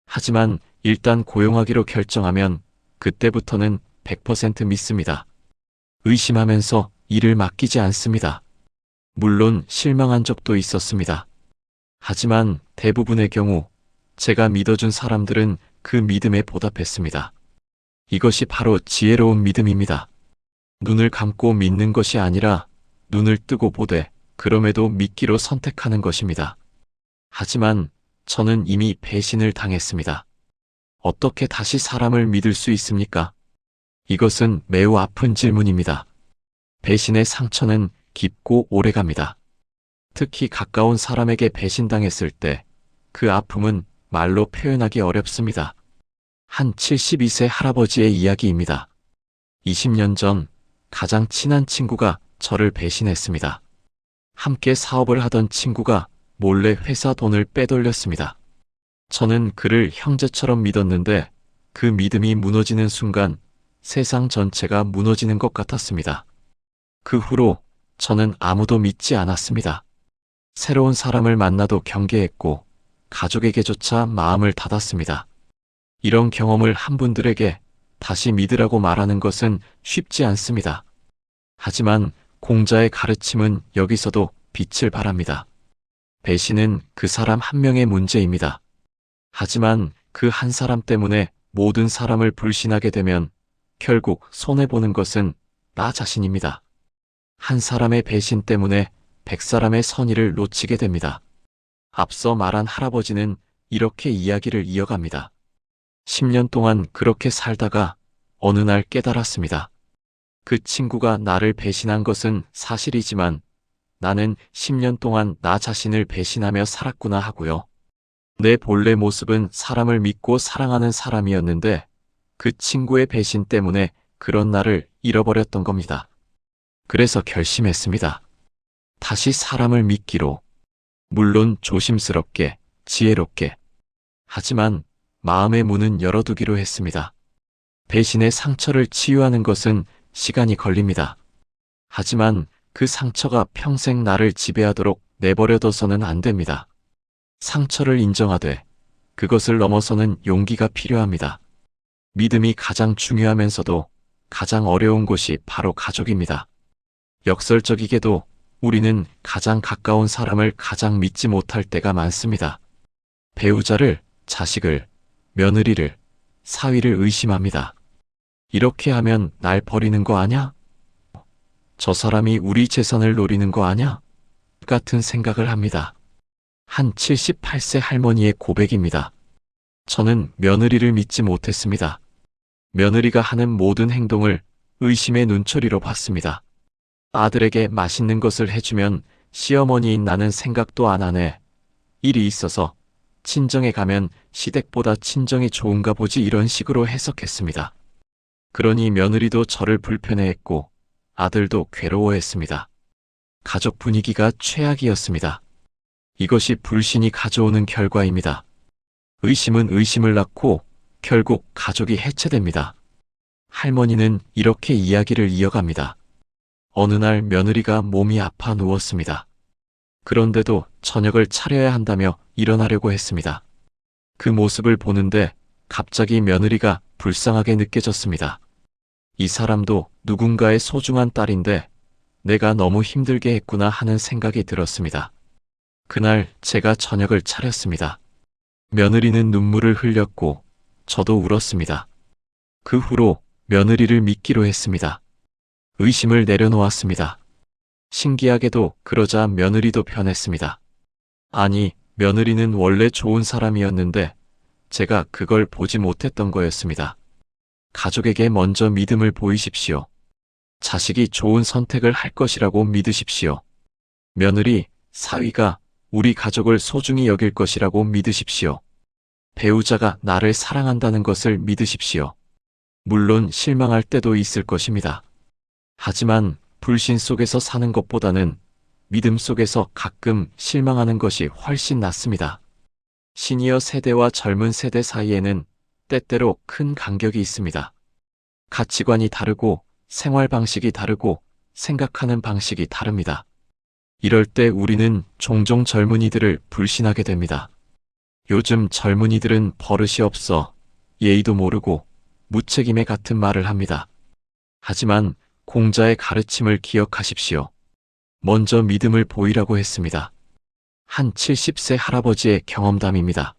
하지만 일단 고용하기로 결정하면 그때부터는 100% 믿습니다. 의심하면서 일을 맡기지 않습니다. 물론 실망한 적도 있었습니다. 하지만 대부분의 경우 제가 믿어준 사람들은 그 믿음에 보답했습니다. 이것이 바로 지혜로운 믿음입니다. 눈을 감고 믿는 것이 아니라 눈을 뜨고 보되 그럼에도 믿기로 선택하는 것입니다. 하지만 저는 이미 배신을 당했습니다. 어떻게 다시 사람을 믿을 수 있습니까? 이것은 매우 아픈 질문입니다. 배신의 상처는 깊고 오래갑니다. 특히 가까운 사람에게 배신당했을 때 그 아픔은 말로 표현하기 어렵습니다. 한 72세 할아버지의 이야기입니다. 20년 전 가장 친한 친구가 저를 배신했습니다. 함께 사업을 하던 친구가 몰래 회사 돈을 빼돌렸습니다. 저는 그를 형제처럼 믿었는데 그 믿음이 무너지는 순간 세상 전체가 무너지는 것 같았습니다. 그 후로 저는 아무도 믿지 않았습니다. 새로운 사람을 만나도 경계했고 가족에게조차 마음을 닫았습니다. 이런 경험을 한 분들에게 다시 믿으라고 말하는 것은 쉽지 않습니다. 하지만 공자의 가르침은 여기서도 빛을 발합니다. 배신은 그 사람 한 명의 문제입니다. 하지만 그 한 사람 때문에 모든 사람을 불신하게 되면 결국 손해보는 것은 나 자신입니다. 한 사람의 배신 때문에 100사람의 선의를 놓치게 됩니다. 앞서 말한 할아버지는 이렇게 이야기를 이어갑니다. 10년 동안 그렇게 살다가 어느 날 깨달았습니다. 그 친구가 나를 배신한 것은 사실이지만 나는 10년 동안 나 자신을 배신하며 살았구나 하고요. 내 본래 모습은 사람을 믿고 사랑하는 사람이었는데 그 친구의 배신 때문에 그런 나를 잃어버렸던 겁니다. 그래서 결심했습니다. 다시 사람을 믿기로. 물론 조심스럽게, 지혜롭게. 하지만 마음의 문은 열어두기로 했습니다. 배신의 상처를 치유하는 것은 시간이 걸립니다. 하지만 그 상처가 평생 나를 지배하도록 내버려둬서는 안 됩니다. 상처를 인정하되 그것을 넘어서는 용기가 필요합니다. 믿음이 가장 중요하면서도 가장 어려운 곳이 바로 가족입니다. 역설적이게도 우리는 가장 가까운 사람을 가장 믿지 못할 때가 많습니다. 배우자를, 자식을, 며느리를, 사위를 의심합니다. 이렇게 하면 날 버리는 거 아냐? 저 사람이 우리 재산을 노리는 거 아냐? 같은 생각을 합니다. 한 78세 할머니의 고백입니다. 저는 며느리를 믿지 못했습니다. 며느리가 하는 모든 행동을 의심의 눈초리로 봤습니다. 아들에게 맛있는 것을 해주면 시어머니인 나는 생각도 안 하네. 일이 있어서 친정에 가면 시댁보다 친정이 좋은가 보지 이런 식으로 해석했습니다. 그러니 며느리도 저를 불편해했고 아들도 괴로워했습니다. 가족 분위기가 최악이었습니다. 이것이 불신이 가져오는 결과입니다. 의심은 의심을 낳고 결국 가족이 해체됩니다. 할머니는 이렇게 이야기를 이어갑니다. 어느 날 며느리가 몸이 아파 누웠습니다. 그런데도 저녁을 차려야 한다며 일어나려고 했습니다. 그 모습을 보는데 갑자기 며느리가 불쌍하게 느껴졌습니다. 이 사람도 누군가의 소중한 딸인데 내가 너무 힘들게 했구나 하는 생각이 들었습니다. 그날 제가 저녁을 차렸습니다. 며느리는 눈물을 흘렸고 저도 울었습니다. 그 후로 며느리를 믿기로 했습니다. 의심을 내려놓았습니다. 신기하게도 그러자 며느리도 변했습니다. 아니, 며느리는 원래 좋은 사람이었는데 제가 그걸 보지 못했던 거였습니다. 가족에게 먼저 믿음을 보이십시오. 자식이 좋은 선택을 할 것이라고 믿으십시오. 며느리, 사위가 우리 가족을 소중히 여길 것이라고 믿으십시오. 배우자가 나를 사랑한다는 것을 믿으십시오. 물론 실망할 때도 있을 것입니다. 하지만 불신 속에서 사는 것보다는 믿음 속에서 가끔 실망하는 것이 훨씬 낫습니다. 시니어 세대와 젊은 세대 사이에는 때때로 큰 간격이 있습니다. 가치관이 다르고 생활 방식이 다르고 생각하는 방식이 다릅니다. 이럴 때 우리는 종종 젊은이들을 불신하게 됩니다. 요즘 젊은이들은 버릇이 없어 예의도 모르고 무책임해 같은 말을 합니다. 하지만 공자의 가르침을 기억하십시오. 먼저 믿음을 보이라고 했습니다. 한 70세 할아버지의 경험담입니다.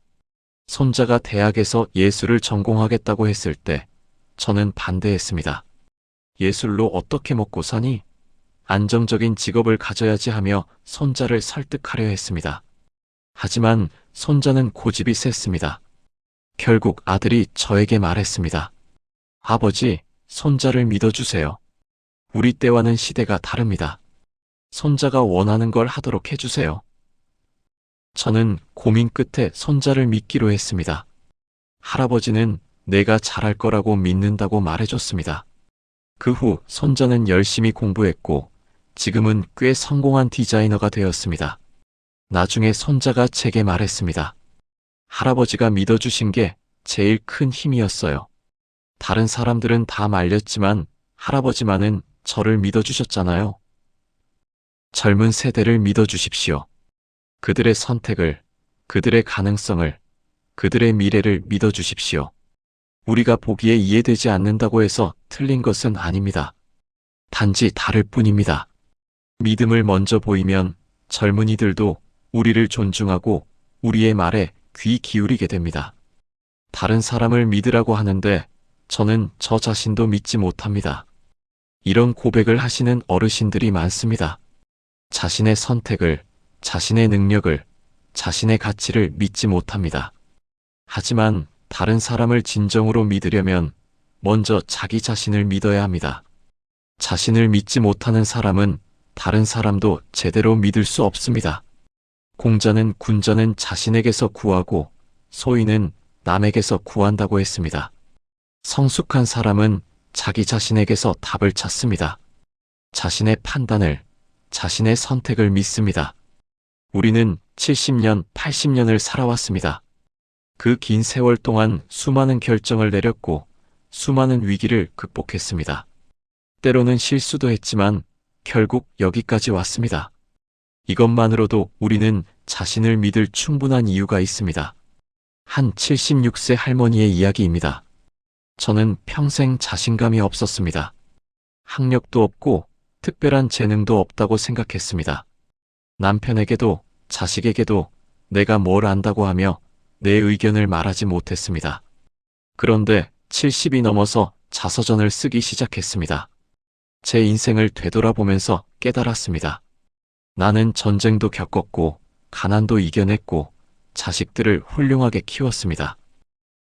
손자가 대학에서 예술을 전공하겠다고 했을 때 저는 반대했습니다. 예술로 어떻게 먹고 사니? 안정적인 직업을 가져야지 하며 손자를 설득하려 했습니다. 하지만 손자는 고집이 셌습니다. 결국 아들이 저에게 말했습니다. 아버지, 손자를 믿어주세요. 우리 때와는 시대가 다릅니다. 손자가 원하는 걸 하도록 해주세요. 저는 고민 끝에 손자를 믿기로 했습니다. 할아버지는 내가 잘할 거라고 믿는다고 말해줬습니다. 그 후 손자는 열심히 공부했고 지금은 꽤 성공한 디자이너가 되었습니다. 나중에 손자가 제게 말했습니다. 할아버지가 믿어주신 게 제일 큰 힘이었어요. 다른 사람들은 다 말렸지만 할아버지만은 저를 믿어주셨잖아요. 젊은 세대를 믿어주십시오. 그들의 선택을, 그들의 가능성을, 그들의 미래를 믿어주십시오. 우리가 보기에 이해되지 않는다고 해서 틀린 것은 아닙니다. 단지 다를 뿐입니다. 믿음을 먼저 보이면 젊은이들도 우리를 존중하고 우리의 말에 귀 기울이게 됩니다. 다른 사람을 믿으라고 하는데 저는 저 자신도 믿지 못합니다. 이런 고백을 하시는 어르신들이 많습니다. 자신의 선택을, 자신의 능력을, 자신의 가치를 믿지 못합니다. 하지만 다른 사람을 진정으로 믿으려면 먼저 자기 자신을 믿어야 합니다. 자신을 믿지 못하는 사람은 다른 사람도 제대로 믿을 수 없습니다. 공자는 군자는 자신에게서 구하고 소인은 남에게서 구한다고 했습니다. 성숙한 사람은 자기 자신에게서 답을 찾습니다. 자신의 판단을, 자신의 선택을 믿습니다. 우리는 70년, 80년을 살아왔습니다. 그 긴 세월 동안 수많은 결정을 내렸고 수많은 위기를 극복했습니다. 때로는 실수도 했지만 결국 여기까지 왔습니다. 이것만으로도 우리는 자신을 믿을 충분한 이유가 있습니다. 한 76세 할머니의 이야기입니다. 저는 평생 자신감이 없었습니다. 학력도 없고 특별한 재능도 없다고 생각했습니다. 남편에게도 자식에게도 내가 뭘 안다고 하며 내 의견을 말하지 못했습니다. 그런데 70이 넘어서 자서전을 쓰기 시작했습니다. 제 인생을 되돌아보면서 깨달았습니다. 나는 전쟁도 겪었고 가난도 이겨냈고 자식들을 훌륭하게 키웠습니다.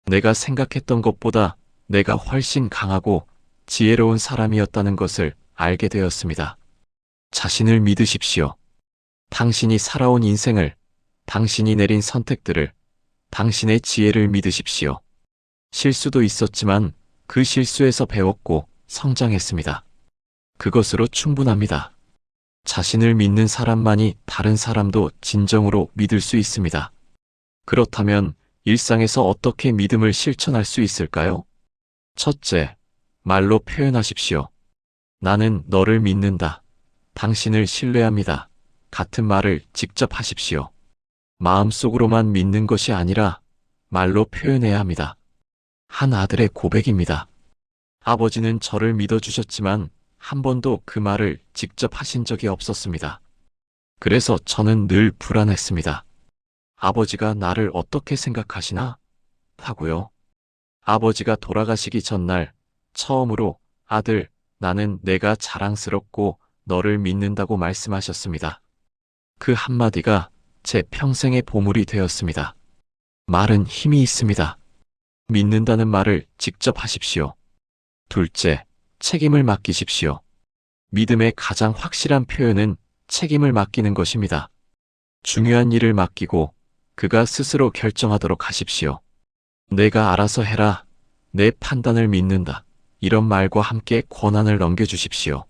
내가 생각했던 것보다 내가 훨씬 강하고 지혜로운 사람이었다는 것을 알게 되었습니다. 자신을 믿으십시오. 당신이 살아온 인생을, 당신이 내린 선택들을, 당신의 지혜를 믿으십시오. 실수도 있었지만 그 실수에서 배웠고 성장했습니다. 그것으로 충분합니다. 자신을 믿는 사람만이 다른 사람도 진정으로 믿을 수 있습니다. 그렇다면 일상에서 어떻게 믿음을 실천할 수 있을까요? 첫째, 말로 표현하십시오. 나는 너를 믿는다. 당신을 신뢰합니다. 같은 말을 직접 하십시오. 마음속으로만 믿는 것이 아니라 말로 표현해야 합니다. 한 아들의 고백입니다. 아버지는 저를 믿어주셨지만 한 번도 그 말을 직접 하신 적이 없었습니다. 그래서 저는 늘 불안했습니다. 아버지가 나를 어떻게 생각하시나? 하고요. 아버지가 돌아가시기 전날 처음으로 아들, 나는 내가 자랑스럽고 너를 믿는다고 말씀하셨습니다. 그 한마디가 제 평생의 보물이 되었습니다. 말은 힘이 있습니다. 믿는다는 말을 직접 하십시오. 둘째, 책임을 맡기십시오. 믿음의 가장 확실한 표현은 책임을 맡기는 것입니다. 중요한 일을 맡기고 그가 스스로 결정하도록 하십시오. 내가 알아서 해라. 내 판단을 믿는다. 이런 말과 함께 권한을 넘겨주십시오.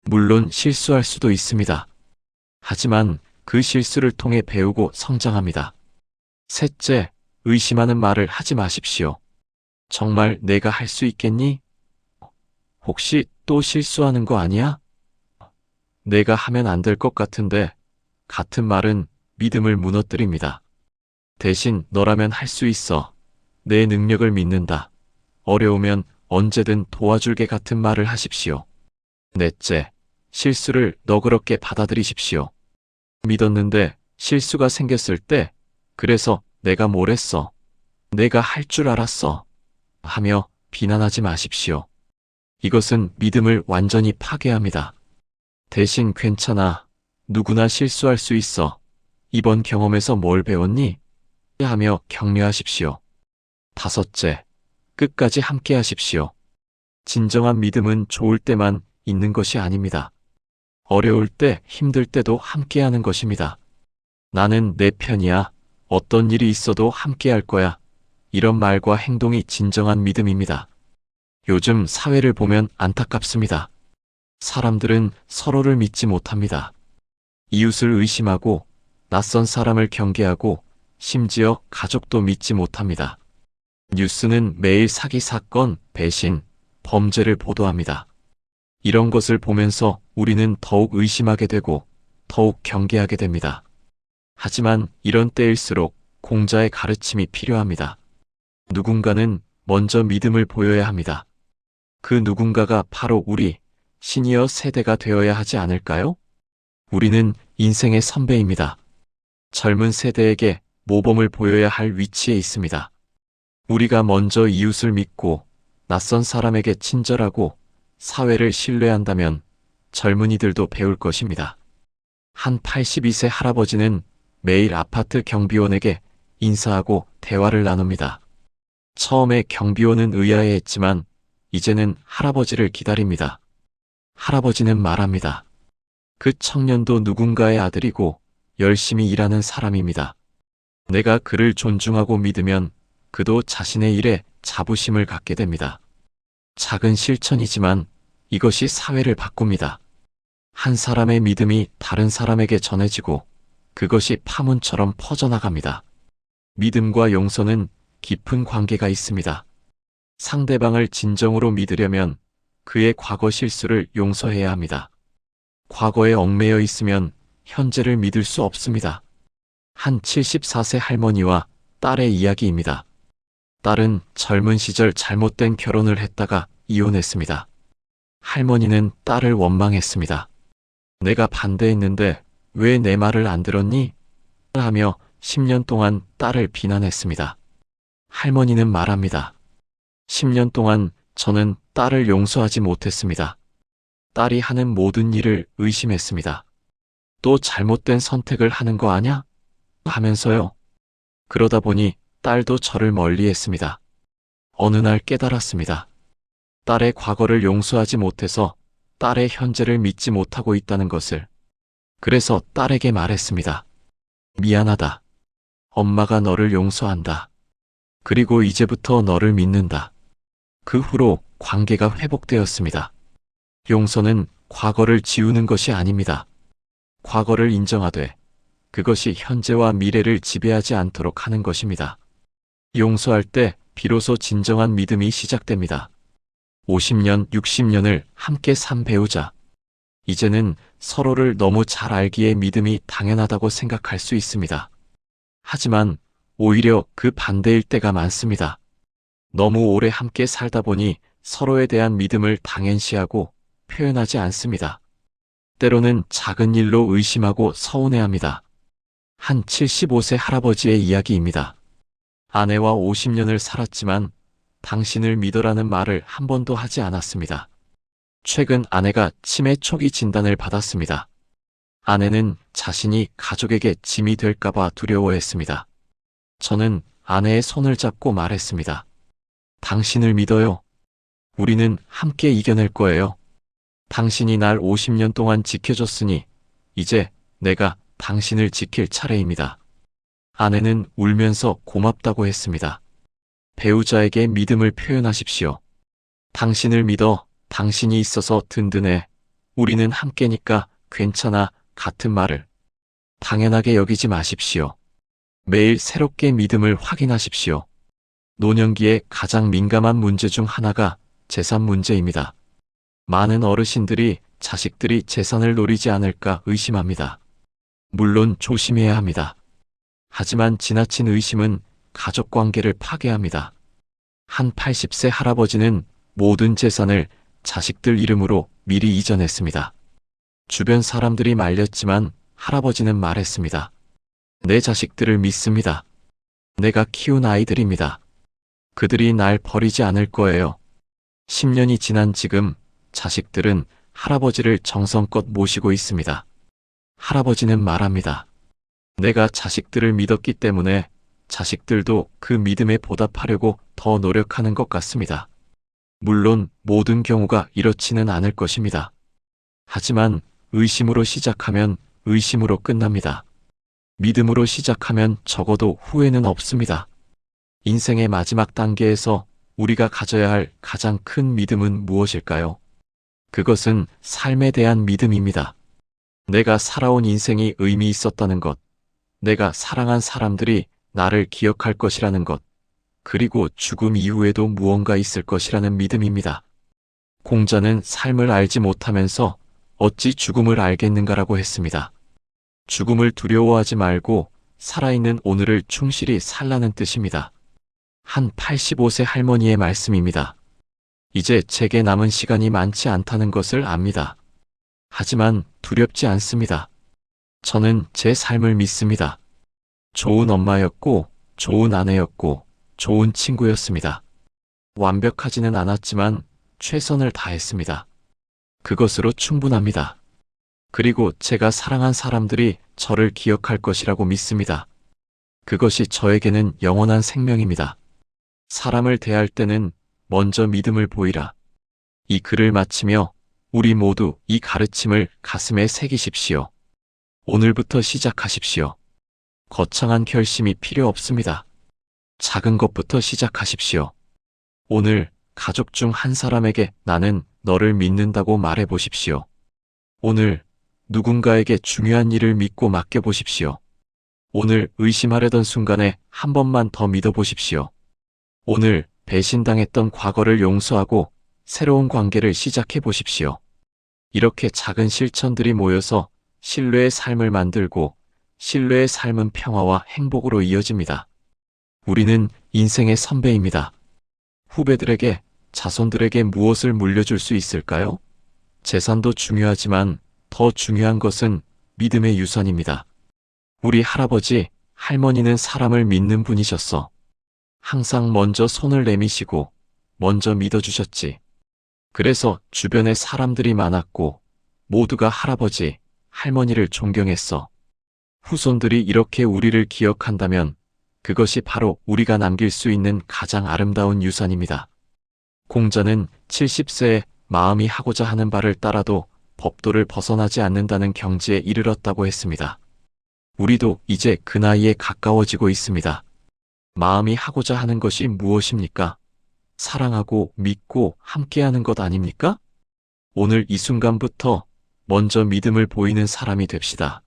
물론 실수할 수도 있습니다. 하지만 그 실수를 통해 배우고 성장합니다. 셋째, 의심하는 말을 하지 마십시오. 정말 내가 할 수 있겠니? 혹시 또 실수하는 거 아니야? 내가 하면 안 될 것 같은데 같은 말은 믿음을 무너뜨립니다. 대신 너라면 할 수 있어. 내 능력을 믿는다. 어려우면 언제든 도와줄게 같은 말을 하십시오. 넷째, 실수를 너그럽게 받아들이십시오. 믿었는데 실수가 생겼을 때 그래서 내가 뭘 했어? 내가 할 줄 알았어. 하며 비난하지 마십시오. 이것은 믿음을 완전히 파괴합니다. 대신 괜찮아. 누구나 실수할 수 있어. 이번 경험에서 뭘 배웠니? 하며 격려하십시오. 다섯째, 끝까지 함께 하십시오. 진정한 믿음은 좋을 때만 있는 것이 아닙니다. 어려울 때, 힘들 때도 함께 하는 것입니다. 나는 내 편이야. 어떤 일이 있어도 함께 할 거야. 이런 말과 행동이 진정한 믿음입니다. 요즘 사회를 보면 안타깝습니다. 사람들은 서로를 믿지 못합니다. 이웃을 의심하고 낯선 사람을 경계하고 심지어 가족도 믿지 못합니다. 뉴스는 매일 사기 사건, 배신, 범죄를 보도합니다. 이런 것을 보면서 우리는 더욱 의심하게 되고 더욱 경계하게 됩니다. 하지만 이런 때일수록 공자의 가르침이 필요합니다. 누군가는 먼저 믿음을 보여야 합니다. 그 누군가가 바로 우리 시니어 세대가 되어야 하지 않을까요? 우리는 인생의 선배입니다. 젊은 세대에게 모범을 보여야 할 위치에 있습니다. 우리가 먼저 이웃을 믿고 낯선 사람에게 친절하고 사회를 신뢰한다면 젊은이들도 배울 것입니다. 한 82세 할아버지는 매일 아파트 경비원에게 인사하고 대화를 나눕니다. 처음에 경비원은 의아해했지만 이제는 할아버지를 기다립니다. 할아버지는 말합니다. 그 청년도 누군가의 아들이고 열심히 일하는 사람입니다. 내가 그를 존중하고 믿으면 그도 자신의 일에 자부심을 갖게 됩니다. 작은 실천이지만 이것이 사회를 바꿉니다. 한 사람의 믿음이 다른 사람에게 전해지고 그것이 파문처럼 퍼져나갑니다. 믿음과 용서는 깊은 관계가 있습니다. 상대방을 진정으로 믿으려면 그의 과거 실수를 용서해야 합니다. 과거에 얽매여 있으면 현재를 믿을 수 없습니다. 한 74세 할머니와 딸의 이야기입니다. 딸은 젊은 시절 잘못된 결혼을 했다가 이혼했습니다. 할머니는 딸을 원망했습니다. 내가 반대했는데 왜 내 말을 안 들었니? 하며 10년 동안 딸을 비난했습니다. 할머니는 말합니다. 10년 동안 저는 딸을 용서하지 못했습니다. 딸이 하는 모든 일을 의심했습니다. 또 잘못된 선택을 하는 거 아냐? 하면서요. 그러다 보니 딸도 저를 멀리했습니다. 어느 날 깨달았습니다. 딸의 과거를 용서하지 못해서 딸의 현재를 믿지 못하고 있다는 것을. 그래서 딸에게 말했습니다. 미안하다. 엄마가 너를 용서한다. 그리고 이제부터 너를 믿는다. 그 후로 관계가 회복되었습니다. 용서는 과거를 지우는 것이 아닙니다. 과거를 인정하되 그것이 현재와 미래를 지배하지 않도록 하는 것입니다. 용서할 때 비로소 진정한 믿음이 시작됩니다. 50년, 60년을 함께 산 배우자. 이제는 서로를 너무 잘 알기에 믿음이 당연하다고 생각할 수 있습니다. 하지만 오히려 그 반대일 때가 많습니다. 너무 오래 함께 살다 보니 서로에 대한 믿음을 당연시하고 표현하지 않습니다. 때로는 작은 일로 의심하고 서운해합니다. 한 75세 할아버지의 이야기입니다. 아내와 50년을 살았지만 당신을 믿어라는 말을 한 번도 하지 않았습니다. 최근 아내가 치매 초기 진단을 받았습니다. 아내는 자신이 가족에게 짐이 될까봐 두려워했습니다. 저는 아내의 손을 잡고 말했습니다. 당신을 믿어요. 우리는 함께 이겨낼 거예요. 당신이 날 50년 동안 지켜줬으니 이제 내가 당신을 지킬 차례입니다. 아내는 울면서 고맙다고 했습니다. 배우자에게 믿음을 표현하십시오. 당신을 믿어. 당신이 있어서 든든해. 우리는 함께니까 괜찮아. 같은 말을 당연하게 여기지 마십시오. 매일 새롭게 믿음을 확인하십시오. 노년기에 가장 민감한 문제 중 하나가 재산 문제입니다. 많은 어르신들이 자식들이 재산을 노리지 않을까 의심합니다. 물론 조심해야 합니다. 하지만 지나친 의심은 가족 관계를 파괴합니다. 한 80세 할아버지는 모든 재산을 자식들 이름으로 미리 이전했습니다. 주변 사람들이 말렸지만 할아버지는 말했습니다. 내 자식들을 믿습니다. 내가 키운 아이들입니다. 그들이 날 버리지 않을 거예요. 10년이 지난 지금 자식들은 할아버지를 정성껏 모시고 있습니다. 할아버지는 말합니다. 내가 자식들을 믿었기 때문에 자식들도 그 믿음에 보답하려고 더 노력하는 것 같습니다. 물론 모든 경우가 이렇지는 않을 것입니다. 하지만 의심으로 시작하면 의심으로 끝납니다. 믿음으로 시작하면 적어도 후회는 없습니다. 인생의 마지막 단계에서 우리가 가져야 할 가장 큰 믿음은 무엇일까요? 그것은 삶에 대한 믿음입니다. 내가 살아온 인생이 의미 있었다는 것, 내가 사랑한 사람들이 나를 기억할 것이라는 것, 그리고 죽음 이후에도 무언가 있을 것이라는 믿음입니다. 공자는 삶을 알지 못하면서 어찌 죽음을 알겠는가라고 했습니다. 죽음을 두려워하지 말고 살아있는 오늘을 충실히 살라는 뜻입니다. 한 85세 할머니의 말씀입니다. 이제 제게 남은 시간이 많지 않다는 것을 압니다. 하지만 두렵지 않습니다. 저는 제 삶을 믿습니다. 좋은 엄마였고, 좋은 아내였고, 좋은 친구였습니다. 완벽하지는 않았지만 최선을 다했습니다. 그것으로 충분합니다. 그리고 제가 사랑한 사람들이 저를 기억할 것이라고 믿습니다. 그것이 저에게는 영원한 생명입니다. 사람을 대할 때는 먼저 믿음을 보이라. 이 글을 마치며 우리 모두 이 가르침을 가슴에 새기십시오. 오늘부터 시작하십시오. 거창한 결심이 필요 없습니다. 작은 것부터 시작하십시오. 오늘 가족 중 한 사람에게 나는 너를 믿는다고 말해 보십시오. 오늘 누군가에게 중요한 일을 믿고 맡겨 보십시오. 오늘 의심하려던 순간에 한 번만 더 믿어 보십시오. 오늘 배신당했던 과거를 용서하고 새로운 관계를 시작해 보십시오. 이렇게 작은 실천들이 모여서 신뢰의 삶을 만들고 신뢰의 삶은 평화와 행복으로 이어집니다. 우리는 인생의 선배입니다. 후배들에게, 자손들에게 무엇을 물려줄 수 있을까요? 재산도 중요하지만 더 중요한 것은 믿음의 유산입니다. 우리 할아버지, 할머니는 사람을 믿는 분이셨어. 항상 먼저 손을 내미시고 먼저 믿어주셨지. 그래서 주변에 사람들이 많았고 모두가 할아버지, 할머니를 존경했어. 후손들이 이렇게 우리를 기억한다면 그것이 바로 우리가 남길 수 있는 가장 아름다운 유산입니다. 공자는 70세에 마음이 하고자 하는 바를 따라도 법도를 벗어나지 않는다는 경지에 이르렀다고 했습니다. 우리도 이제 그 나이에 가까워지고 있습니다. 마음이 하고자 하는 것이 무엇입니까? 사랑하고 믿고 함께하는 것 아닙니까? 오늘 이 순간부터 먼저 믿음을 보이는 사람이 됩시다.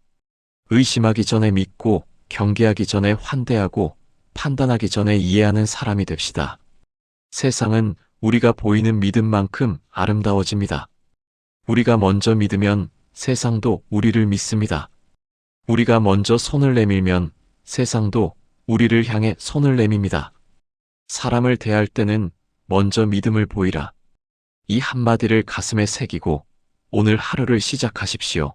의심하기 전에 믿고 경계하기 전에 환대하고 판단하기 전에 이해하는 사람이 됩시다. 세상은 우리가 보이는 믿음만큼 아름다워집니다. 우리가 먼저 믿으면 세상도 우리를 믿습니다. 우리가 먼저 손을 내밀면 세상도 우리를 향해 손을 내밉니다. 사람을 대할 때는 먼저 믿음을 보이라. 이 한마디를 가슴에 새기고 오늘 하루를 시작하십시오.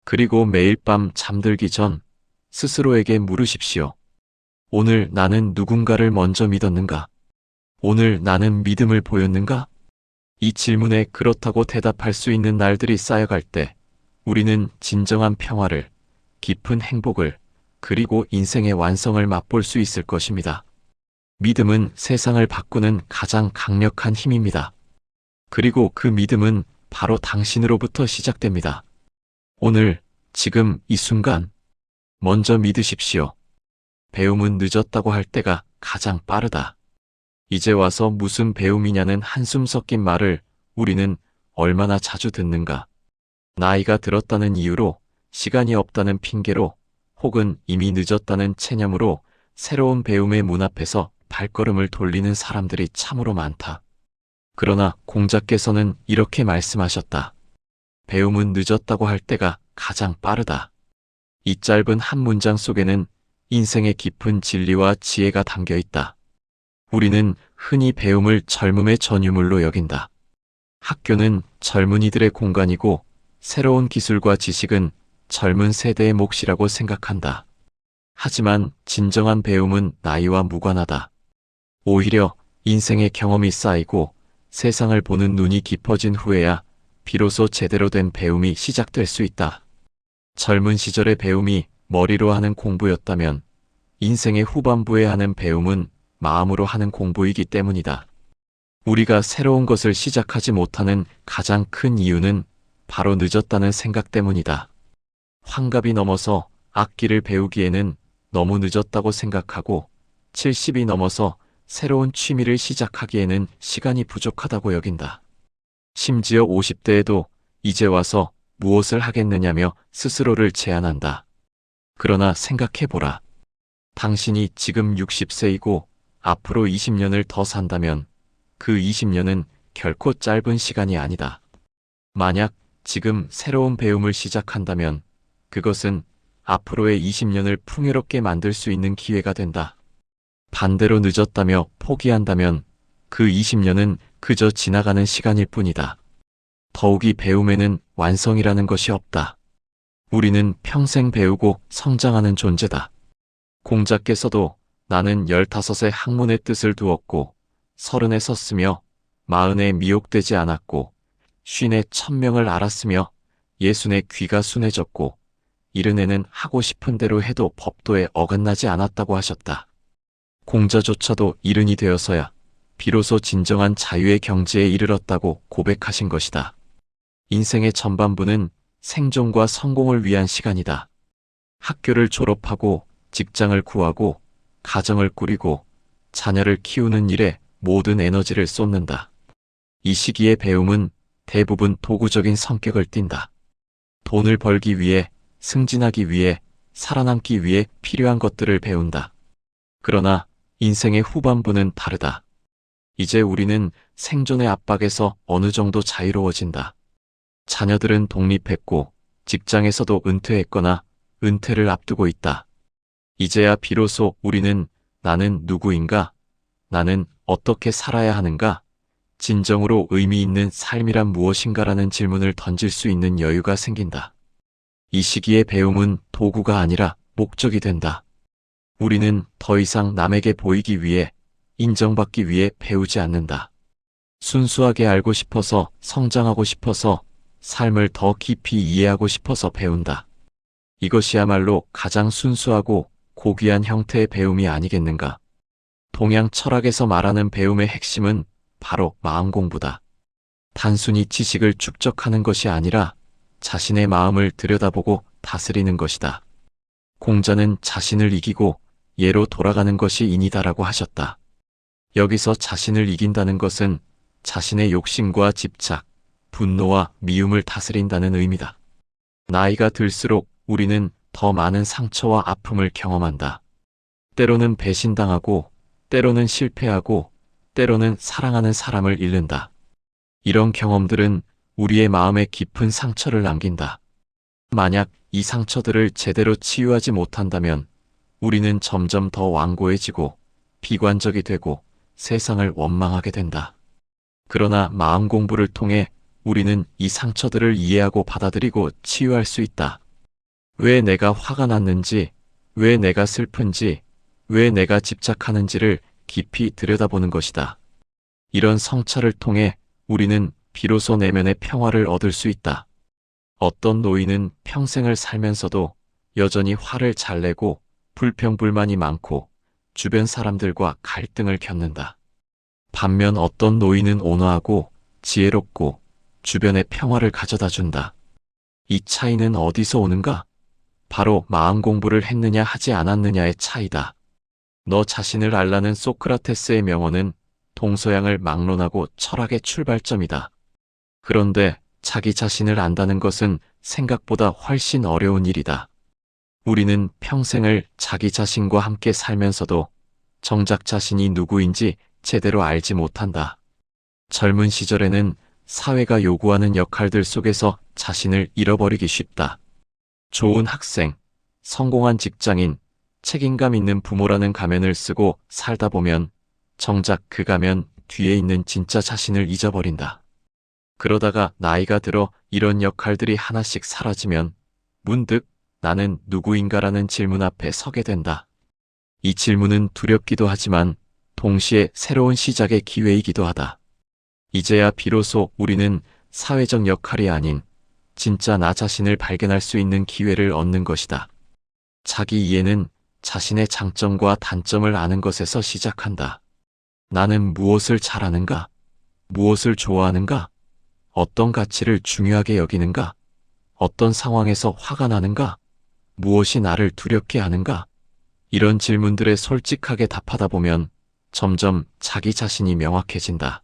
그리고 매일 밤 잠들기 전 스스로에게 물으십시오. 오늘 나는 누군가를 먼저 믿었는가? 오늘 나는 믿음을 보였는가? 이 질문에 그렇다고 대답할 수 있는 날들이 쌓여갈 때 우리는 진정한 평화를, 깊은 행복을, 그리고 인생의 완성을 맛볼 수 있을 것입니다. 믿음은 세상을 바꾸는 가장 강력한 힘입니다. 그리고 그 믿음은 바로 당신으로부터 시작됩니다. 오늘, 지금, 이 순간, 먼저 믿으십시오. 배움은 늦었다고 할 때가 가장 빠르다. 이제 와서 무슨 배움이냐는 한숨 섞인 말을 우리는 얼마나 자주 듣는가. 나이가 들었다는 이유로, 시간이 없다는 핑계로, 혹은 이미 늦었다는 체념으로 새로운 배움의 문 앞에서 발걸음을 돌리는 사람들이 참으로 많다. 그러나 공자께서는 이렇게 말씀하셨다. 배움은 늦었다고 할 때가 가장 빠르다. 이 짧은 한 문장 속에는 인생의 깊은 진리와 지혜가 담겨 있다. 우리는 흔히 배움을 젊음의 전유물로 여긴다. 학교는 젊은이들의 공간이고 새로운 기술과 지식은 젊은 세대의 몫이라고 생각한다. 하지만 진정한 배움은 나이와 무관하다. 오히려 인생의 경험이 쌓이고 세상을 보는 눈이 깊어진 후에야 비로소 제대로 된 배움이 시작될 수 있다. 젊은 시절의 배움이 머리로 하는 공부였다면 인생의 후반부에 하는 배움은 마음으로 하는 공부이기 때문이다. 우리가 새로운 것을 시작하지 못하는 가장 큰 이유는 바로 늦었다는 생각 때문이다. 환갑이 넘어서 악기를 배우기에는 너무 늦었다고 생각하고 70이 넘어서 새로운 취미를 시작하기에는 시간이 부족하다고 여긴다. 심지어 50대에도 이제 와서 무엇을 하겠느냐며 스스로를 제한한다. 그러나 생각해보라. 당신이 지금 60세이고 앞으로 20년을 더 산다면 그 20년은 결코 짧은 시간이 아니다. 만약 지금 새로운 배움을 시작한다면 그것은 앞으로의 20년을 풍요롭게 만들 수 있는 기회가 된다. 반대로 늦었다며 포기한다면 그 20년은 그저 지나가는 시간일 뿐이다. 더욱이 배움에는 완성이라는 것이 없다. 우리는 평생 배우고 성장하는 존재다. 공자께서도 나는 15에 학문의 뜻을 두었고 30에 섰으며 40에 미혹되지 않았고 50에 천명을 알았으며 60에 귀가 순해졌고 70에는 하고 싶은 대로 해도 법도에 어긋나지 않았다고 하셨다. 공자조차도 70이 되어서야 비로소 진정한 자유의 경지에 이르렀다고 고백하신 것이다. 인생의 전반부는 생존과 성공을 위한 시간이다. 학교를 졸업하고 직장을 구하고 가정을 꾸리고 자녀를 키우는 일에 모든 에너지를 쏟는다. 이 시기의 배움은 대부분 도구적인 성격을 띈다. 돈을 벌기 위해, 승진하기 위해, 살아남기 위해 필요한 것들을 배운다. 그러나 인생의 후반부는 다르다. 이제 우리는 생존의 압박에서 어느 정도 자유로워진다. 자녀들은 독립했고 직장에서도 은퇴했거나 은퇴를 앞두고 있다. 이제야 비로소 우리는 나는 누구인가? 나는 어떻게 살아야 하는가? 진정으로 의미 있는 삶이란 무엇인가라는 질문을 던질 수 있는 여유가 생긴다. 이 시기의 배움은 도구가 아니라 목적이 된다. 우리는 더 이상 남에게 보이기 위해, 인정받기 위해 배우지 않는다. 순수하게 알고 싶어서, 성장하고 싶어서, 삶을 더 깊이 이해하고 싶어서 배운다. 이것이야말로 가장 순수하고 고귀한 형태의 배움이 아니겠는가? 동양 철학에서 말하는 배움의 핵심은 바로 마음 공부다. 단순히 지식을 축적하는 것이 아니라 자신의 마음을 들여다보고 다스리는 것이다. 공자는 자신을 이기고 예로 돌아가는 것이 인이다라고 하셨다. 여기서 자신을 이긴다는 것은 자신의 욕심과 집착, 분노와 미움을 다스린다는 의미다. 나이가 들수록 우리는 더 많은 상처와 아픔을 경험한다. 때로는 배신당하고, 때로는 실패하고, 때로는 사랑하는 사람을 잃는다. 이런 경험들은 우리의 마음에 깊은 상처를 남긴다. 만약 이 상처들을 제대로 치유하지 못한다면 우리는 점점 더 완고해지고 비관적이 되고 세상을 원망하게 된다. 그러나 마음 공부를 통해 우리는 이 상처들을 이해하고 받아들이고 치유할 수 있다. 왜 내가 화가 났는지, 왜 내가 슬픈지, 왜 내가 집착하는지를 깊이 들여다보는 것이다. 이런 성찰을 통해 우리는 비로소 내면의 평화를 얻을 수 있다. 어떤 노인은 평생을 살면서도 여전히 화를 잘 내고 불평불만이 많고 주변 사람들과 갈등을 겪는다. 반면 어떤 노인은 온화하고 지혜롭고 주변에 평화를 가져다 준다. 이 차이는 어디서 오는가? 바로 마음 공부를 했느냐 하지 않았느냐의 차이다. 너 자신을 알라는 소크라테스의 명언은 동서양을 막론하고 철학의 출발점이다. 그런데 자기 자신을 안다는 것은 생각보다 훨씬 어려운 일이다. 우리는 평생을 자기 자신과 함께 살면서도 정작 자신이 누구인지 제대로 알지 못한다. 젊은 시절에는 사회가 요구하는 역할들 속에서 자신을 잃어버리기 쉽다. 좋은 학생, 성공한 직장인, 책임감 있는 부모라는 가면을 쓰고 살다 보면 정작 그 가면 뒤에 있는 진짜 자신을 잊어버린다. 그러다가 나이가 들어 이런 역할들이 하나씩 사라지면 문득 나는 누구인가라는 질문 앞에 서게 된다. 이 질문은 두렵기도 하지만 동시에 새로운 시작의 기회이기도 하다. 이제야 비로소 우리는 사회적 역할이 아닌 진짜 나 자신을 발견할 수 있는 기회를 얻는 것이다. 자기 이해는 자신의 장점과 단점을 아는 것에서 시작한다. 나는 무엇을 잘하는가? 무엇을 좋아하는가? 어떤 가치를 중요하게 여기는가? 어떤 상황에서 화가 나는가? 무엇이 나를 두렵게 하는가? 이런 질문들에 솔직하게 답하다 보면 점점 자기 자신이 명확해진다.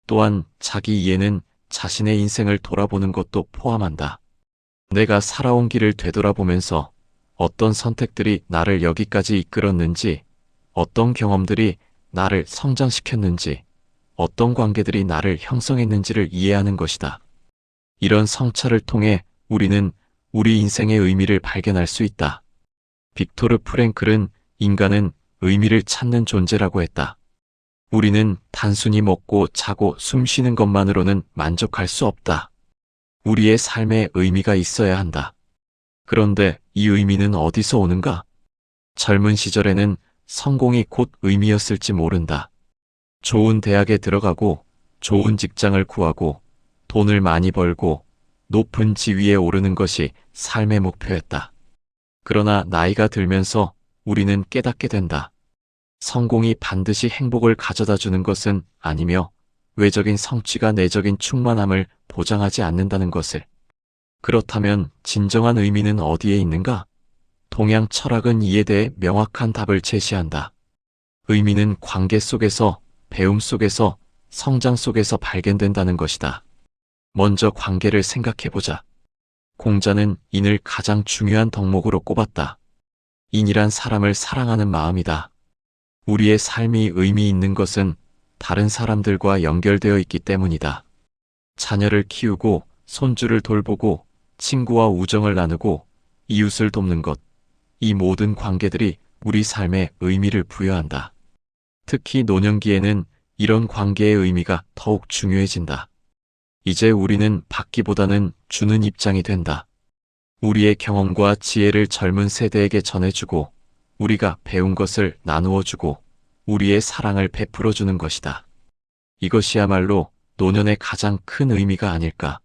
또한 자기 이해는 자신의 인생을 돌아보는 것도 포함한다. 내가 살아온 길을 되돌아보면서 어떤 선택들이 나를 여기까지 이끌었는지, 어떤 경험들이 나를 성장시켰는지, 어떤 관계들이 나를 형성했는지를 이해하는 것이다. 이런 성찰을 통해 우리는 우리 인생의 의미를 발견할 수 있다. 빅토르 프랭클은 인간은 의미를 찾는 존재라고 했다. 우리는 단순히 먹고 자고 숨 쉬는 것만으로는 만족할 수 없다. 우리의 삶에 의미가 있어야 한다. 그런데 이 의미는 어디서 오는가? 젊은 시절에는 성공이 곧 의미였을지 모른다. 좋은 대학에 들어가고 좋은 직장을 구하고 돈을 많이 벌고 높은 지위에 오르는 것이 삶의 목표였다. 그러나 나이가 들면서 우리는 깨닫게 된다. 성공이 반드시 행복을 가져다 주는 것은 아니며 외적인 성취가 내적인 충만함을 보장하지 않는다는 것을. 그렇다면 진정한 의미는 어디에 있는가? 동양 철학은 이에 대해 명확한 답을 제시한다. 의미는 관계 속에서, 배움 속에서, 성장 속에서 발견된다는 것이다. 먼저 관계를 생각해보자. 공자는 인을 가장 중요한 덕목으로 꼽았다. 인이란 사람을 사랑하는 마음이다. 우리의 삶이 의미 있는 것은 다른 사람들과 연결되어 있기 때문이다. 자녀를 키우고, 손주를 돌보고, 친구와 우정을 나누고, 이웃을 돕는 것, 이 모든 관계들이 우리 삶에 의미를 부여한다. 특히 노년기에는 이런 관계의 의미가 더욱 중요해진다. 이제 우리는 받기보다는 주는 입장이 된다. 우리의 경험과 지혜를 젊은 세대에게 전해주고, 우리가 배운 것을 나누어주고, 우리의 사랑을 베풀어주는 것이다. 이것이야말로 노년의 가장 큰 의미가 아닐까.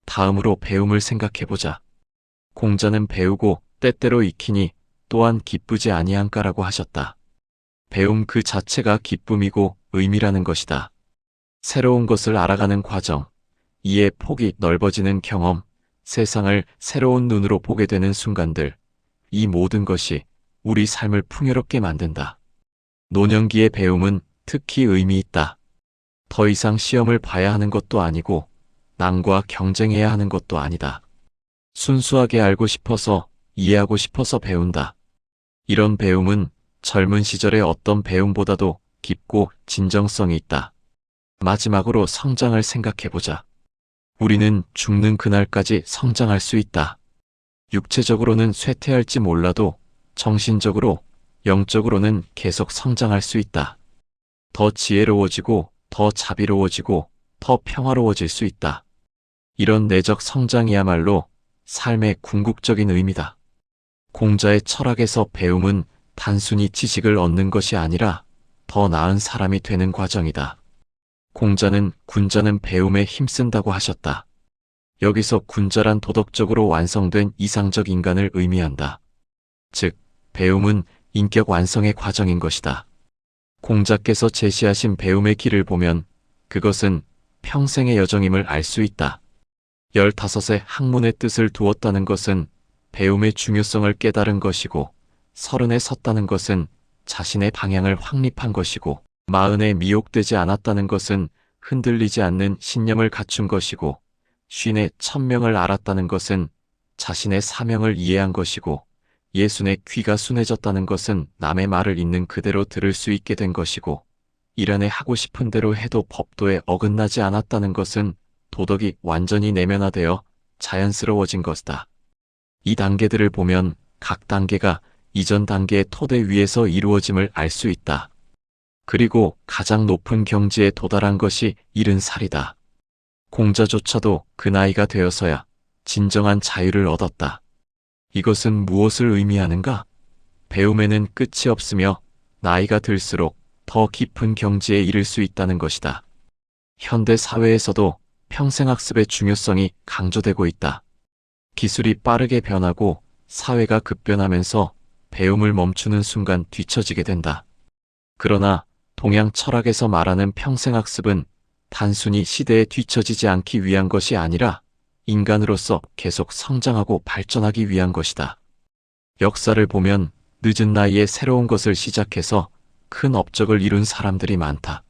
다음으로 배움을 생각해보자. 공자는 배우고 때때로 익히니 또한 기쁘지 아니한가라고 하셨다. 배움 그 자체가 기쁨이고 의미라는 것이다. 새로운 것을 알아가는 과정, 이해 폭이 넓어지는 경험, 세상을 새로운 눈으로 보게 되는 순간들, 이 모든 것이 우리 삶을 풍요롭게 만든다. 노년기의 배움은 특히 의미 있다. 더 이상 시험을 봐야 하는 것도 아니고 남과 경쟁해야 하는 것도 아니다. 순수하게 알고 싶어서, 이해하고 싶어서 배운다. 이런 배움은 젊은 시절의 어떤 배움보다도 깊고 진정성이 있다. 마지막으로 성장을 생각해보자. 우리는 죽는 그날까지 성장할 수 있다. 육체적으로는 쇠퇴할지 몰라도 정신적으로, 영적으로는 계속 성장할 수 있다. 더 지혜로워지고, 더 자비로워지고, 더 평화로워질 수 있다. 이런 내적 성장이야말로 삶의 궁극적인 의미다. 공자의 철학에서 배움은 단순히 지식을 얻는 것이 아니라 더 나은 사람이 되는 과정이다. 공자는 군자는 배움에 힘쓴다고 하셨다. 여기서 군자란 도덕적으로 완성된 이상적 인간을 의미한다. 즉, 배움은 인격 완성의 과정인 것이다. 공자께서 제시하신 배움의 길을 보면 그것은 평생의 여정임을 알 수 있다. 15세 학문의 뜻을 두었다는 것은 배움의 중요성을 깨달은 것이고, 30에 섰다는 것은 자신의 방향을 확립한 것이고, 40에 미혹되지 않았다는 것은 흔들리지 않는 신념을 갖춘 것이고, 50에 천명을 알았다는 것은 자신의 사명을 이해한 것이고, 60에 귀가 순해졌다는 것은 남의 말을 있는 그대로 들을 수 있게 된 것이고, 61에 하고 싶은 대로 해도 법도에 어긋나지 않았다는 것은 도덕이 완전히 내면화되어 자연스러워진 것이다. 이 단계들을 보면 각 단계가 이전 단계의 토대 위에서 이루어짐을 알 수 있다. 그리고 가장 높은 경지에 도달한 것이 70살이다. 공자조차도 그 나이가 되어서야 진정한 자유를 얻었다. 이것은 무엇을 의미하는가? 배움에는 끝이 없으며 나이가 들수록 더 깊은 경지에 이를 수 있다는 것이다. 현대 사회에서도 평생학습의 중요성이 강조되고 있다. 기술이 빠르게 변하고 사회가 급변하면서 배움을 멈추는 순간 뒤처지게 된다. 그러나 동양 철학에서 말하는 평생학습은 단순히 시대에 뒤처지지 않기 위한 것이 아니라 인간으로서 계속 성장하고 발전하기 위한 것이다. 역사를 보면 늦은 나이에 새로운 것을 시작해서 큰 업적을 이룬 사람들이 많다.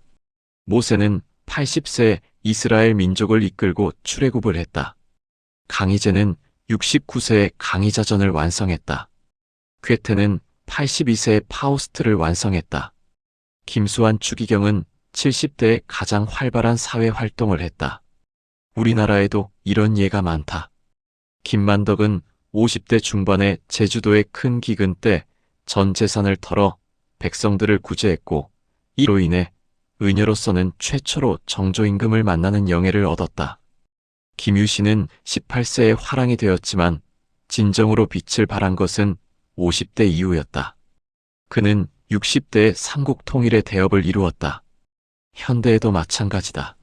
모세는 80세에 이스라엘 민족을 이끌고 출애굽을 했다. 강희제는 69세에 강희자전을 완성했다. 괴테는 82세에 파우스트를 완성했다. 김수환, 추기경은 70대에 가장 활발한 사회 활동을 했다. 우리나라에도 이런 예가 많다. 김만덕은 50대 중반에 제주도의 큰 기근 때 전 재산을 털어 백성들을 구제했고 이로 인해 의녀로서는 최초로 정조임금을 만나는 영예를 얻었다. 김유신은 18세에 화랑이 되었지만 진정으로 빛을 발한 것은 50대 이후였다. 그는 60대에 삼국 통일의 대업을 이루었다. 현대에도 마찬가지다.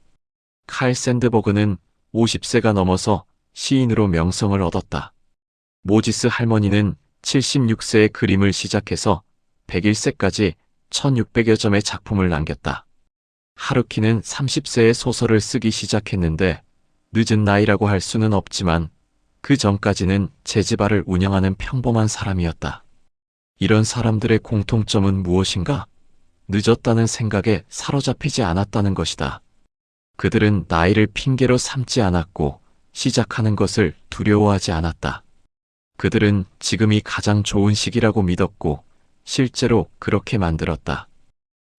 칼 샌드버그는 50세가 넘어서 시인으로 명성을 얻었다. 모지스 할머니는 76세에 그림을 시작해서 101세까지 1600여 점의 작품을 남겼다. 하루키는 30세에 소설을 쓰기 시작했는데 늦은 나이라고 할 수는 없지만 그 전까지는 재즈바를 운영하는 평범한 사람이었다. 이런 사람들의 공통점은 무엇인가? 늦었다는 생각에 사로잡히지 않았다는 것이다. 그들은 나이를 핑계로 삼지 않았고 시작하는 것을 두려워하지 않았다. 그들은 지금이 가장 좋은 시기라고 믿었고 실제로 그렇게 만들었다.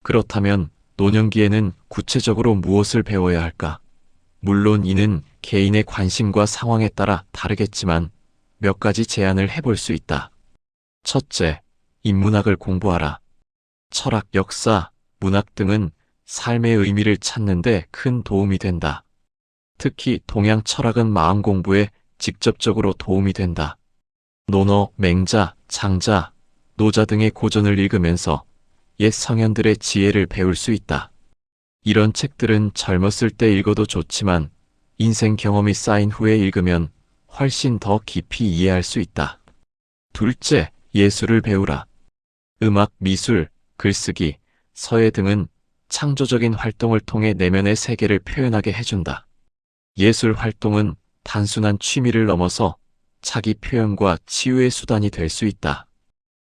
그렇다면 노년기에는 구체적으로 무엇을 배워야 할까? 물론 이는 개인의 관심과 상황에 따라 다르겠지만 몇 가지 제안을 해볼 수 있다. 첫째, 인문학을 공부하라. 철학, 역사, 문학 등은 삶의 의미를 찾는 데 큰 도움이 된다. 특히 동양 철학은 마음 공부에 직접적으로 도움이 된다. 논어, 맹자, 장자, 노자 등의 고전을 읽으면서 옛 성현들의 지혜를 배울 수 있다. 이런 책들은 젊었을 때 읽어도 좋지만 인생 경험이 쌓인 후에 읽으면 훨씬 더 깊이 이해할 수 있다. 둘째, 예술을 배우라. 음악, 미술, 글쓰기, 서예 등은 창조적인 활동을 통해 내면의 세계를 표현하게 해준다. 예술 활동은 단순한 취미를 넘어서 자기 표현과 치유의 수단이 될 수 있다.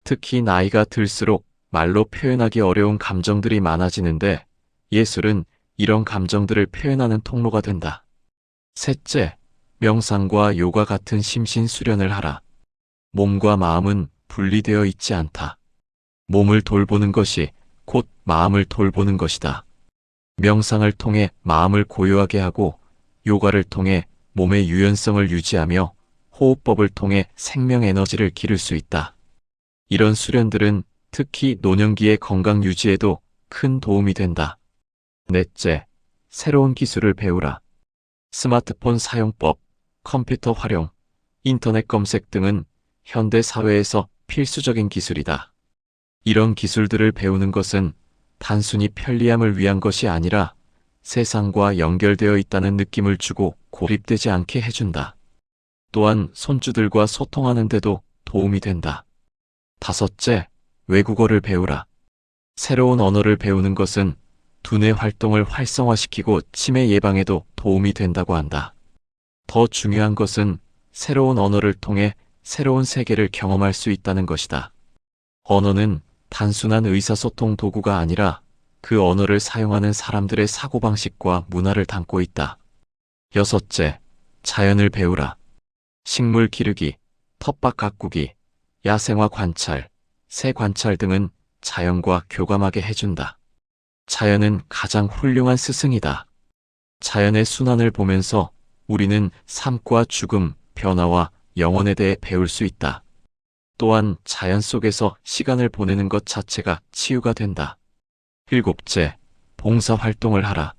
특히 나이가 들수록 말로 표현하기 어려운 감정들이 많아지는데 예술은 이런 감정들을 표현하는 통로가 된다. 셋째, 명상과 요가 같은 심신 수련을 하라. 몸과 마음은 분리되어 있지 않다. 몸을 돌보는 것이 곧 마음을 돌보는 것이다. 명상을 통해 마음을 고요하게 하고 요가를 통해 몸의 유연성을 유지하며 호흡법을 통해 생명 에너지를 기를 수 있다. 이런 수련들은 특히 노년기의 건강 유지에도 큰 도움이 된다. 넷째, 새로운 기술을 배우라. 스마트폰 사용법, 컴퓨터 활용, 인터넷 검색 등은 현대 사회에서 필수적인 기술이다. 이런 기술들을 배우는 것은 단순히 편리함을 위한 것이 아니라 세상과 연결되어 있다는 느낌을 주고 고립되지 않게 해준다. 또한 손주들과 소통하는 데도 도움이 된다. 다섯째, 외국어를 배우라. 새로운 언어를 배우는 것은 두뇌 활동을 활성화시키고 치매 예방에도 도움이 된다고 한다. 더 중요한 것은 새로운 언어를 통해 새로운 세계를 경험할 수 있다는 것이다. 언어는 단순한 의사소통 도구가 아니라 그 언어를 사용하는 사람들의 사고방식과 문화를 담고 있다. 여섯째, 자연을 배우라. 식물 기르기, 텃밭 가꾸기, 야생화 관찰, 새 관찰 등은 자연과 교감하게 해준다. 자연은 가장 훌륭한 스승이다. 자연의 순환을 보면서 우리는 삶과 죽음, 변화와 영혼에 대해 배울 수 있다. 또한 자연 속에서 시간을 보내는 것 자체가 치유가 된다. 일곱째, 봉사활동을 하라.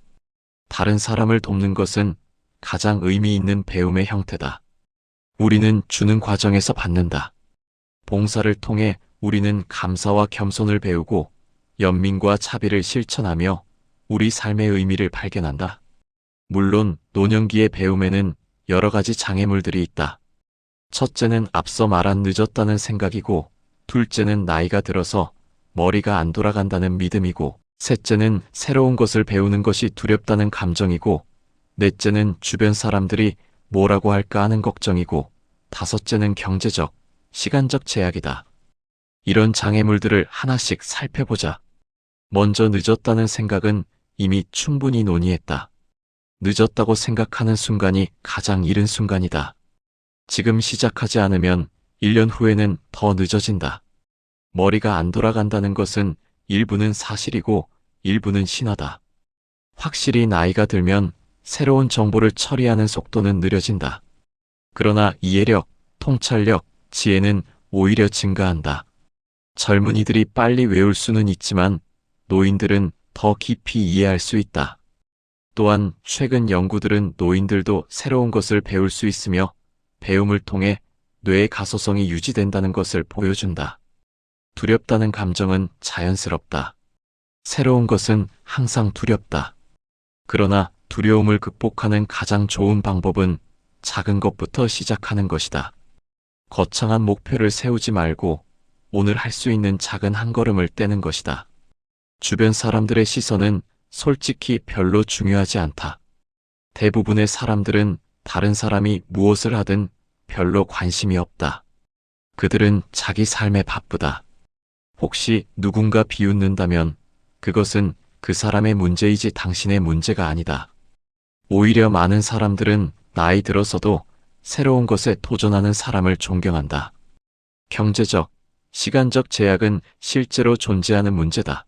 다른 사람을 돕는 것은 가장 의미 있는 배움의 형태다. 우리는 주는 과정에서 받는다. 봉사를 통해 우리는 감사와 겸손을 배우고 연민과 자비를 실천하며 우리 삶의 의미를 발견한다. 물론 노년기의 배움에는 여러 가지 장애물들이 있다. 첫째는 앞서 말한 늦었다는 생각이고, 둘째는 나이가 들어서 머리가 안 돌아간다는 믿음이고, 셋째는 새로운 것을 배우는 것이 두렵다는 감정이고, 넷째는 주변 사람들이 뭐라고 할까 하는 걱정이고, 다섯째는 경제적, 시간적 제약이다. 이런 장애물들을 하나씩 살펴보자. 먼저 늦었다는 생각은 이미 충분히 논의했다. 늦었다고 생각하는 순간이 가장 이른 순간이다. 지금 시작하지 않으면 1년 후에는 더 늦어진다. 머리가 안 돌아간다는 것은 일부는 사실이고 일부는 신화다. 확실히 나이가 들면 새로운 정보를 처리하는 속도는 느려진다. 그러나 이해력, 통찰력, 지혜는 오히려 증가한다. 젊은이들이 빨리 외울 수는 있지만 노인들은 더 깊이 이해할 수 있다. 또한 최근 연구들은 노인들도 새로운 것을 배울 수 있으며 배움을 통해 뇌의 가소성이 유지된다는 것을 보여준다. 두렵다는 감정은 자연스럽다. 새로운 것은 항상 두렵다. 그러나 두려움을 극복하는 가장 좋은 방법은 작은 것부터 시작하는 것이다. 거창한 목표를 세우지 말고 오늘 할 수 있는 작은 한 걸음을 떼는 것이다. 주변 사람들의 시선은 솔직히 별로 중요하지 않다. 대부분의 사람들은 다른 사람이 무엇을 하든 별로 관심이 없다. 그들은 자기 삶에 바쁘다. 혹시 누군가 비웃는다면 그것은 그 사람의 문제이지 당신의 문제가 아니다. 오히려 많은 사람들은 나이 들어서도 새로운 것에 도전하는 사람을 존경한다. 경제적, 시간적 제약은 실제로 존재하는 문제다.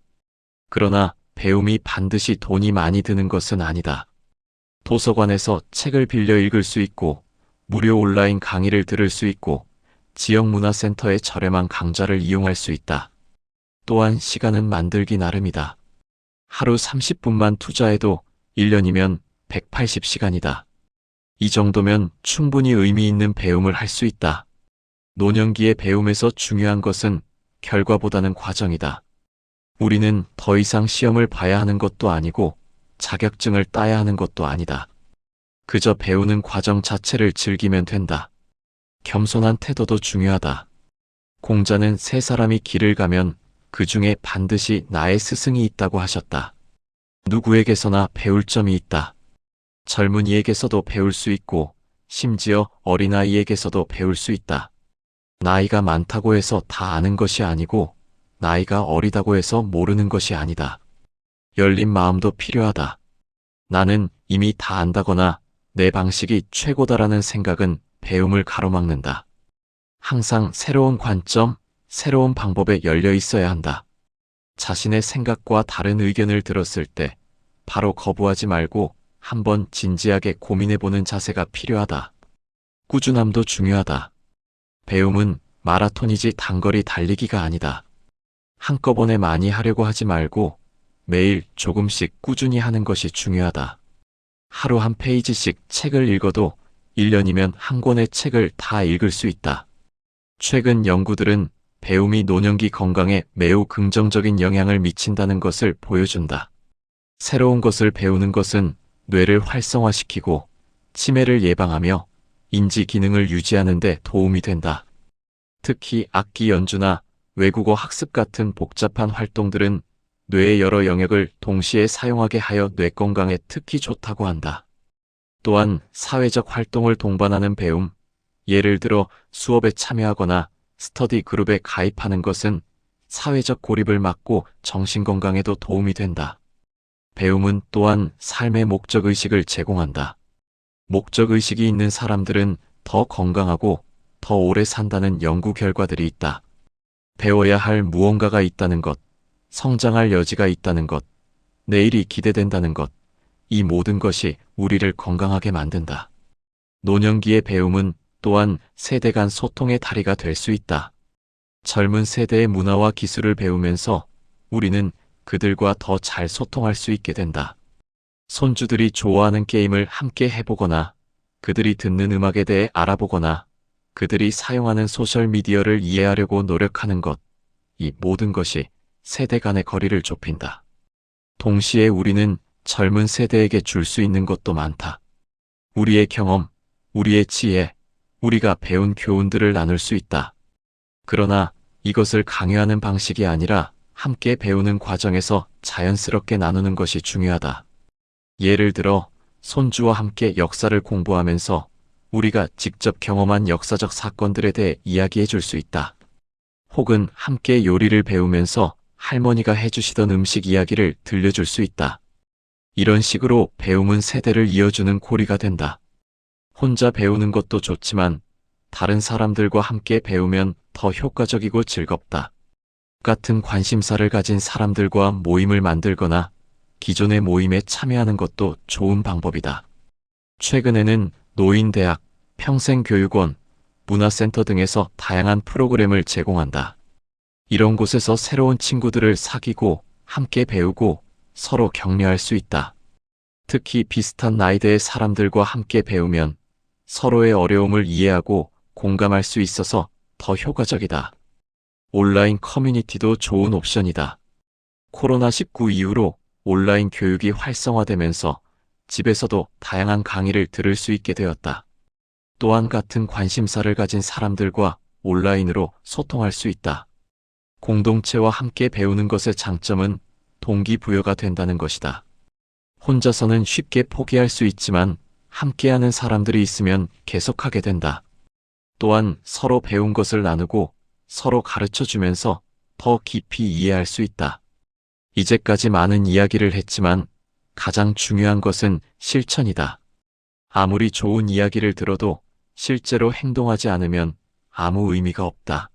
그러나 배움이 반드시 돈이 많이 드는 것은 아니다. 도서관에서 책을 빌려 읽을 수 있고, 무료 온라인 강의를 들을 수 있고, 지역 문화센터의 저렴한 강좌를 이용할 수 있다. 또한 시간은 만들기 나름이다. 하루 30분만 투자해도 1년이면 180시간이다. 이 정도면 충분히 의미 있는 배움을 할 수 있다. 노년기의 배움에서 중요한 것은 결과보다는 과정이다. 우리는 더 이상 시험을 봐야 하는 것도 아니고 자격증을 따야 하는 것도 아니다. 그저 배우는 과정 자체를 즐기면 된다. 겸손한 태도도 중요하다. 공자는 세 사람이 길을 가면 그 중에 반드시 나의 스승이 있다고 하셨다. 누구에게서나 배울 점이 있다. 젊은이에게서도 배울 수 있고 심지어 어린아이에게서도 배울 수 있다. 나이가 많다고 해서 다 아는 것이 아니고 나이가 어리다고 해서 모르는 것이 아니다. 열린 마음도 필요하다. 나는 이미 다 안다거나 내 방식이 최고다라는 생각은 배움을 가로막는다. 항상 새로운 관점, 새로운 방법에 열려 있어야 한다. 자신의 생각과 다른 의견을 들었을 때 바로 거부하지 말고 한번 진지하게 고민해보는 자세가 필요하다. 꾸준함도 중요하다. 배움은 마라톤이지 단거리 달리기가 아니다. 한꺼번에 많이 하려고 하지 말고 매일 조금씩 꾸준히 하는 것이 중요하다. 하루 한 페이지씩 책을 읽어도 1년이면 한 권의 책을 다 읽을 수 있다. 최근 연구들은 배움이 노년기 건강에 매우 긍정적인 영향을 미친다는 것을 보여준다. 새로운 것을 배우는 것은 뇌를 활성화시키고 치매를 예방하며 인지 기능을 유지하는 데 도움이 된다. 특히 악기 연주나 외국어 학습 같은 복잡한 활동들은 뇌의 여러 영역을 동시에 사용하게 하여 뇌 건강에 특히 좋다고 한다. 또한 사회적 활동을 동반하는 배움, 예를 들어 수업에 참여하거나 스터디 그룹에 가입하는 것은 사회적 고립을 막고 정신건강에도 도움이 된다. 배움은 또한 삶의 목적의식을 제공한다. 목적의식이 있는 사람들은 더 건강하고 더 오래 산다는 연구 결과들이 있다. 배워야 할 무언가가 있다는 것, 성장할 여지가 있다는 것, 내일이 기대된다는 것, 이 모든 것이 우리를 건강하게 만든다. 노년기의 배움은 또한 세대 간 소통의 다리가 될 수 있다. 젊은 세대의 문화와 기술을 배우면서 우리는 그들과 더 잘 소통할 수 있게 된다. 손주들이 좋아하는 게임을 함께 해보거나 그들이 듣는 음악에 대해 알아보거나 그들이 사용하는 소셜미디어를 이해하려고 노력하는 것, 이 모든 것이 세대 간의 거리를 좁힌다. 동시에 우리는 젊은 세대에게 줄 수 있는 것도 많다. 우리의 경험, 우리의 지혜, 우리가 배운 교훈들을 나눌 수 있다. 그러나 이것을 강요하는 방식이 아니라 함께 배우는 과정에서 자연스럽게 나누는 것이 중요하다. 예를 들어 손주와 함께 역사를 공부하면서 우리가 직접 경험한 역사적 사건들에 대해 이야기해 줄 수 있다. 혹은 함께 요리를 배우면서 할머니가 해주시던 음식 이야기를 들려줄 수 있다. 이런 식으로 배움은 세대를 이어주는 고리가 된다. 혼자 배우는 것도 좋지만 다른 사람들과 함께 배우면 더 효과적이고 즐겁다. 같은 관심사를 가진 사람들과 모임을 만들거나 기존의 모임에 참여하는 것도 좋은 방법이다. 최근에는 노인대학, 평생교육원, 문화센터 등에서 다양한 프로그램을 제공한다. 이런 곳에서 새로운 친구들을 사귀고 함께 배우고 서로 격려할 수 있다. 특히 비슷한 나이대의 사람들과 함께 배우면 서로의 어려움을 이해하고 공감할 수 있어서 더 효과적이다. 온라인 커뮤니티도 좋은 옵션이다. 코로나19 이후로 온라인 교육이 활성화되면서 집에서도 다양한 강의를 들을 수 있게 되었다. 또한 같은 관심사를 가진 사람들과 온라인으로 소통할 수 있다. 공동체와 함께 배우는 것의 장점은 동기부여가 된다는 것이다. 혼자서는 쉽게 포기할 수 있지만 함께하는 사람들이 있으면 계속하게 된다. 또한 서로 배운 것을 나누고 서로 가르쳐 주면서 더 깊이 이해할 수 있다. 이제까지 많은 이야기를 했지만 가장 중요한 것은 실천이다. 아무리 좋은 이야기를 들어도 실제로 행동하지 않으면 아무 의미가 없다.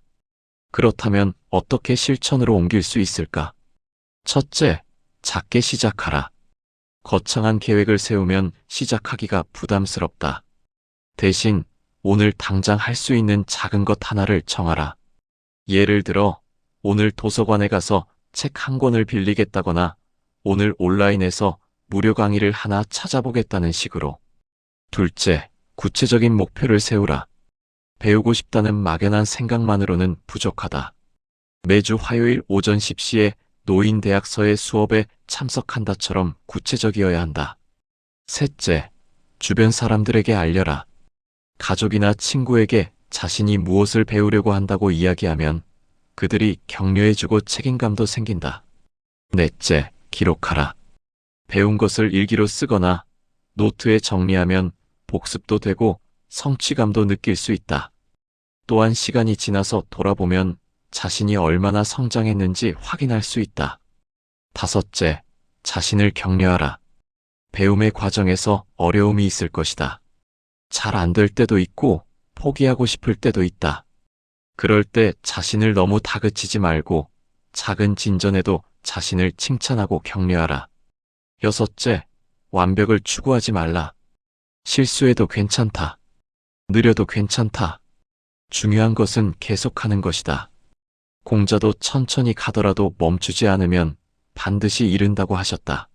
그렇다면 어떻게 실천으로 옮길 수 있을까? 첫째, 작게 시작하라. 거창한 계획을 세우면 시작하기가 부담스럽다. 대신 오늘 당장 할 수 있는 작은 것 하나를 정하라. 예를 들어, 오늘 도서관에 가서 책 한 권을 빌리겠다거나 오늘 온라인에서 무료 강의를 하나 찾아보겠다는 식으로. 둘째, 구체적인 목표를 세우라. 배우고 싶다는 막연한 생각만으로는 부족하다. 매주 화요일 오전 10시에 노인대학서의 수업에 참석한다처럼 구체적이어야 한다. 셋째, 주변 사람들에게 알려라. 가족이나 친구에게 자신이 무엇을 배우려고 한다고 이야기하면 그들이 격려해주고 책임감도 생긴다. 넷째, 기록하라. 배운 것을 일기로 쓰거나 노트에 정리하면 복습도 되고 성취감도 느낄 수 있다. 또한 시간이 지나서 돌아보면 자신이 얼마나 성장했는지 확인할 수 있다. 다섯째, 자신을 격려하라. 배움의 과정에서 어려움이 있을 것이다. 잘 안 될 때도 있고 포기하고 싶을 때도 있다. 그럴 때 자신을 너무 다그치지 말고 작은 진전에도 자신을 칭찬하고 격려하라. 여섯째, 완벽을 추구하지 말라. 실수해도 괜찮다. 느려도 괜찮다. 중요한 것은 계속하는 것이다. 공자도 천천히 가더라도 멈추지 않으면 반드시 이른다고 하셨다.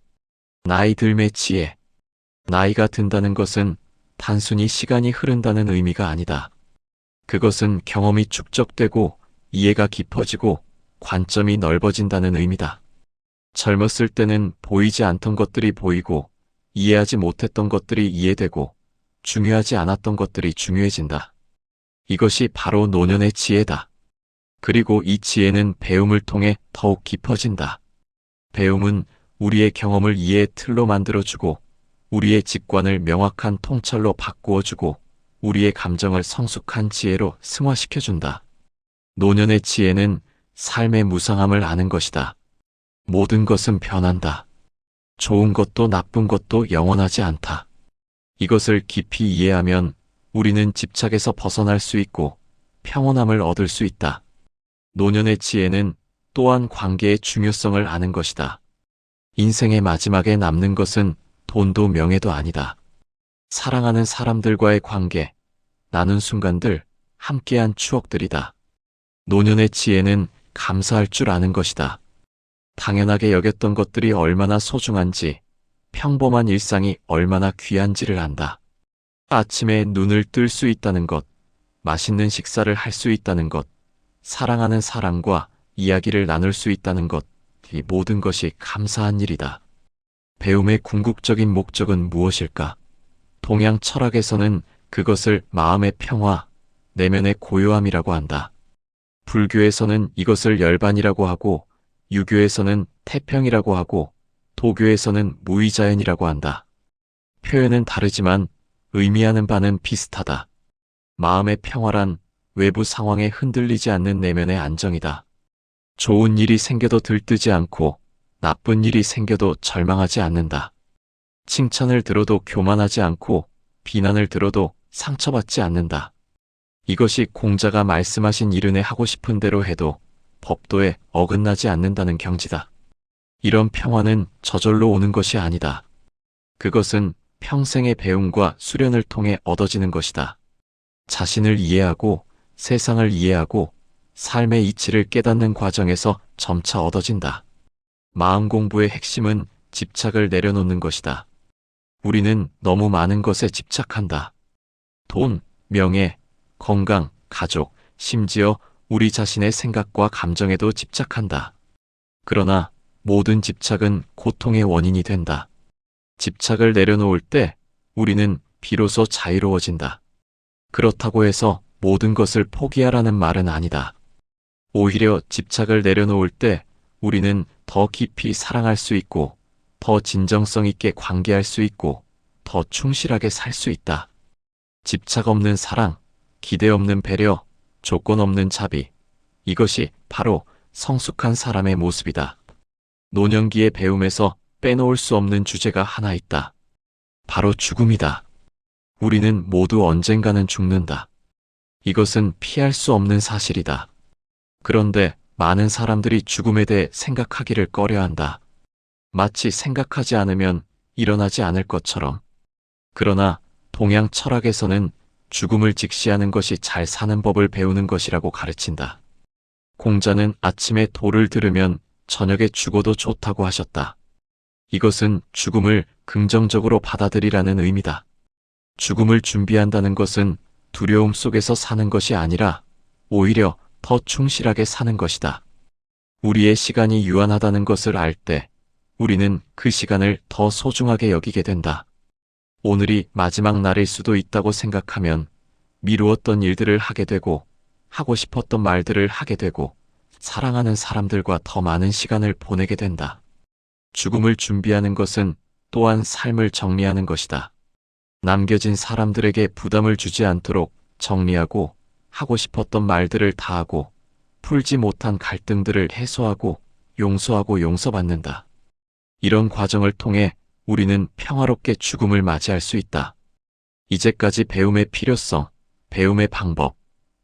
나이 들매 지혜. 나이가 든다는 것은 단순히 시간이 흐른다는 의미가 아니다. 그것은 경험이 축적되고 이해가 깊어지고 관점이 넓어진다는 의미다. 젊었을 때는 보이지 않던 것들이 보이고 이해하지 못했던 것들이 이해되고 중요하지 않았던 것들이 중요해진다. 이것이 바로 노년의 지혜다. 그리고 이 지혜는 배움을 통해 더욱 깊어진다. 배움은 우리의 경험을 이해의 틀로 만들어주고 우리의 직관을 명확한 통찰로 바꾸어주고 우리의 감정을 성숙한 지혜로 승화시켜준다. 노년의 지혜는 삶의 무상함을 아는 것이다. 모든 것은 변한다. 좋은 것도 나쁜 것도 영원하지 않다. 이것을 깊이 이해하면 우리는 집착에서 벗어날 수 있고 평온함을 얻을 수 있다. 노년의 지혜는 또한 관계의 중요성을 아는 것이다. 인생의 마지막에 남는 것은 돈도 명예도 아니다. 사랑하는 사람들과의 관계, 나눈 순간들, 함께한 추억들이다. 노년의 지혜는 감사할 줄 아는 것이다. 당연하게 여겼던 것들이 얼마나 소중한지, 평범한 일상이 얼마나 귀한지를 안다. 아침에 눈을 뜰 수 있다는 것, 맛있는 식사를 할 수 있다는 것, 사랑하는 사람과 이야기를 나눌 수 있다는 것, 이 모든 것이 감사한 일이다. 배움의 궁극적인 목적은 무엇일까? 동양 철학에서는 그것을 마음의 평화, 내면의 고요함이라고 한다. 불교에서는 이것을 열반이라고 하고, 유교에서는 태평이라고 하고, 도교에서는 무의자연이라고 한다. 표현은 다르지만 의미하는 바는 비슷하다. 마음의 평화란 외부 상황에 흔들리지 않는 내면의 안정이다. 좋은 일이 생겨도 들뜨지 않고 나쁜 일이 생겨도 절망하지 않는다. 칭찬을 들어도 교만하지 않고 비난을 들어도 상처받지 않는다. 이것이 공자가 말씀하신 이른에 하고 싶은 대로 해도 법도에 어긋나지 않는다는 경지다. 이런 평화는 저절로 오는 것이 아니다. 그것은 평생의 배움과 수련을 통해 얻어지는 것이다. 자신을 이해하고 세상을 이해하고 삶의 이치를 깨닫는 과정에서 점차 얻어진다. 마음 공부의 핵심은 집착을 내려놓는 것이다. 우리는 너무 많은 것에 집착한다. 돈, 명예, 건강, 가족, 심지어 우리 자신의 생각과 감정에도 집착한다. 그러나 모든 집착은 고통의 원인이 된다. 집착을 내려놓을 때 우리는 비로소 자유로워진다. 그렇다고 해서 모든 것을 포기하라는 말은 아니다. 오히려 집착을 내려놓을 때 우리는 더 깊이 사랑할 수 있고, 더 진정성 있게 관계할 수 있고, 더 충실하게 살 수 있다. 집착 없는 사랑, 기대 없는 배려, 조건 없는 자비. 이것이 바로 성숙한 사람의 모습이다. 노년기의 배움에서 빼놓을 수 없는 주제가 하나 있다. 바로 죽음이다. 우리는 모두 언젠가는 죽는다. 이것은 피할 수 없는 사실이다. 그런데 많은 사람들이 죽음에 대해 생각하기를 꺼려한다. 마치 생각하지 않으면 일어나지 않을 것처럼. 그러나 동양 철학에서는 죽음을 직시하는 것이 잘 사는 법을 배우는 것이라고 가르친다. 공자는 아침에 도를 들으면 저녁에 죽어도 좋다고 하셨다. 이것은 죽음을 긍정적으로 받아들이라는 의미다. 죽음을 준비한다는 것은 두려움 속에서 사는 것이 아니라 오히려 더 충실하게 사는 것이다. 우리의 시간이 유한하다는 것을 알 때 우리는 그 시간을 더 소중하게 여기게 된다. 오늘이 마지막 날일 수도 있다고 생각하면 미루었던 일들을 하게 되고, 하고 싶었던 말들을 하게 되고, 사랑하는 사람들과 더 많은 시간을 보내게 된다. 죽음을 준비하는 것은 또한 삶을 정리하는 것이다. 남겨진 사람들에게 부담을 주지 않도록 정리하고, 하고 싶었던 말들을 다하고, 풀지 못한 갈등들을 해소하고, 용서하고 용서받는다. 이런 과정을 통해 우리는 평화롭게 죽음을 맞이할 수 있다. 이제까지 배움의 필요성, 배움의 방법,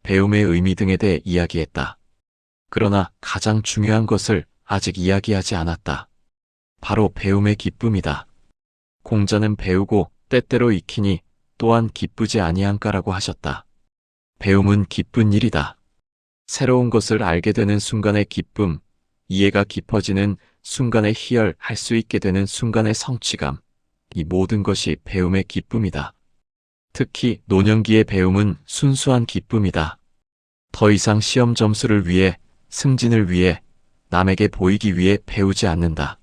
배움의 의미 등에 대해 이야기했다. 그러나 가장 중요한 것을 아직 이야기하지 않았다. 바로 배움의 기쁨이다. 공자는 배우고 때때로 익히니 또한 기쁘지 아니한가라고 하셨다. 배움은 기쁜 일이다. 새로운 것을 알게 되는 순간의 기쁨, 이해가 깊어지는 순간의 희열, 할 수 있게 되는 순간의 성취감, 이 모든 것이 배움의 기쁨이다. 특히 노년기의 배움은 순수한 기쁨이다. 더 이상 시험 점수를 위해, 승진을 위해, 남에게 보이기 위해 배우지 않는다.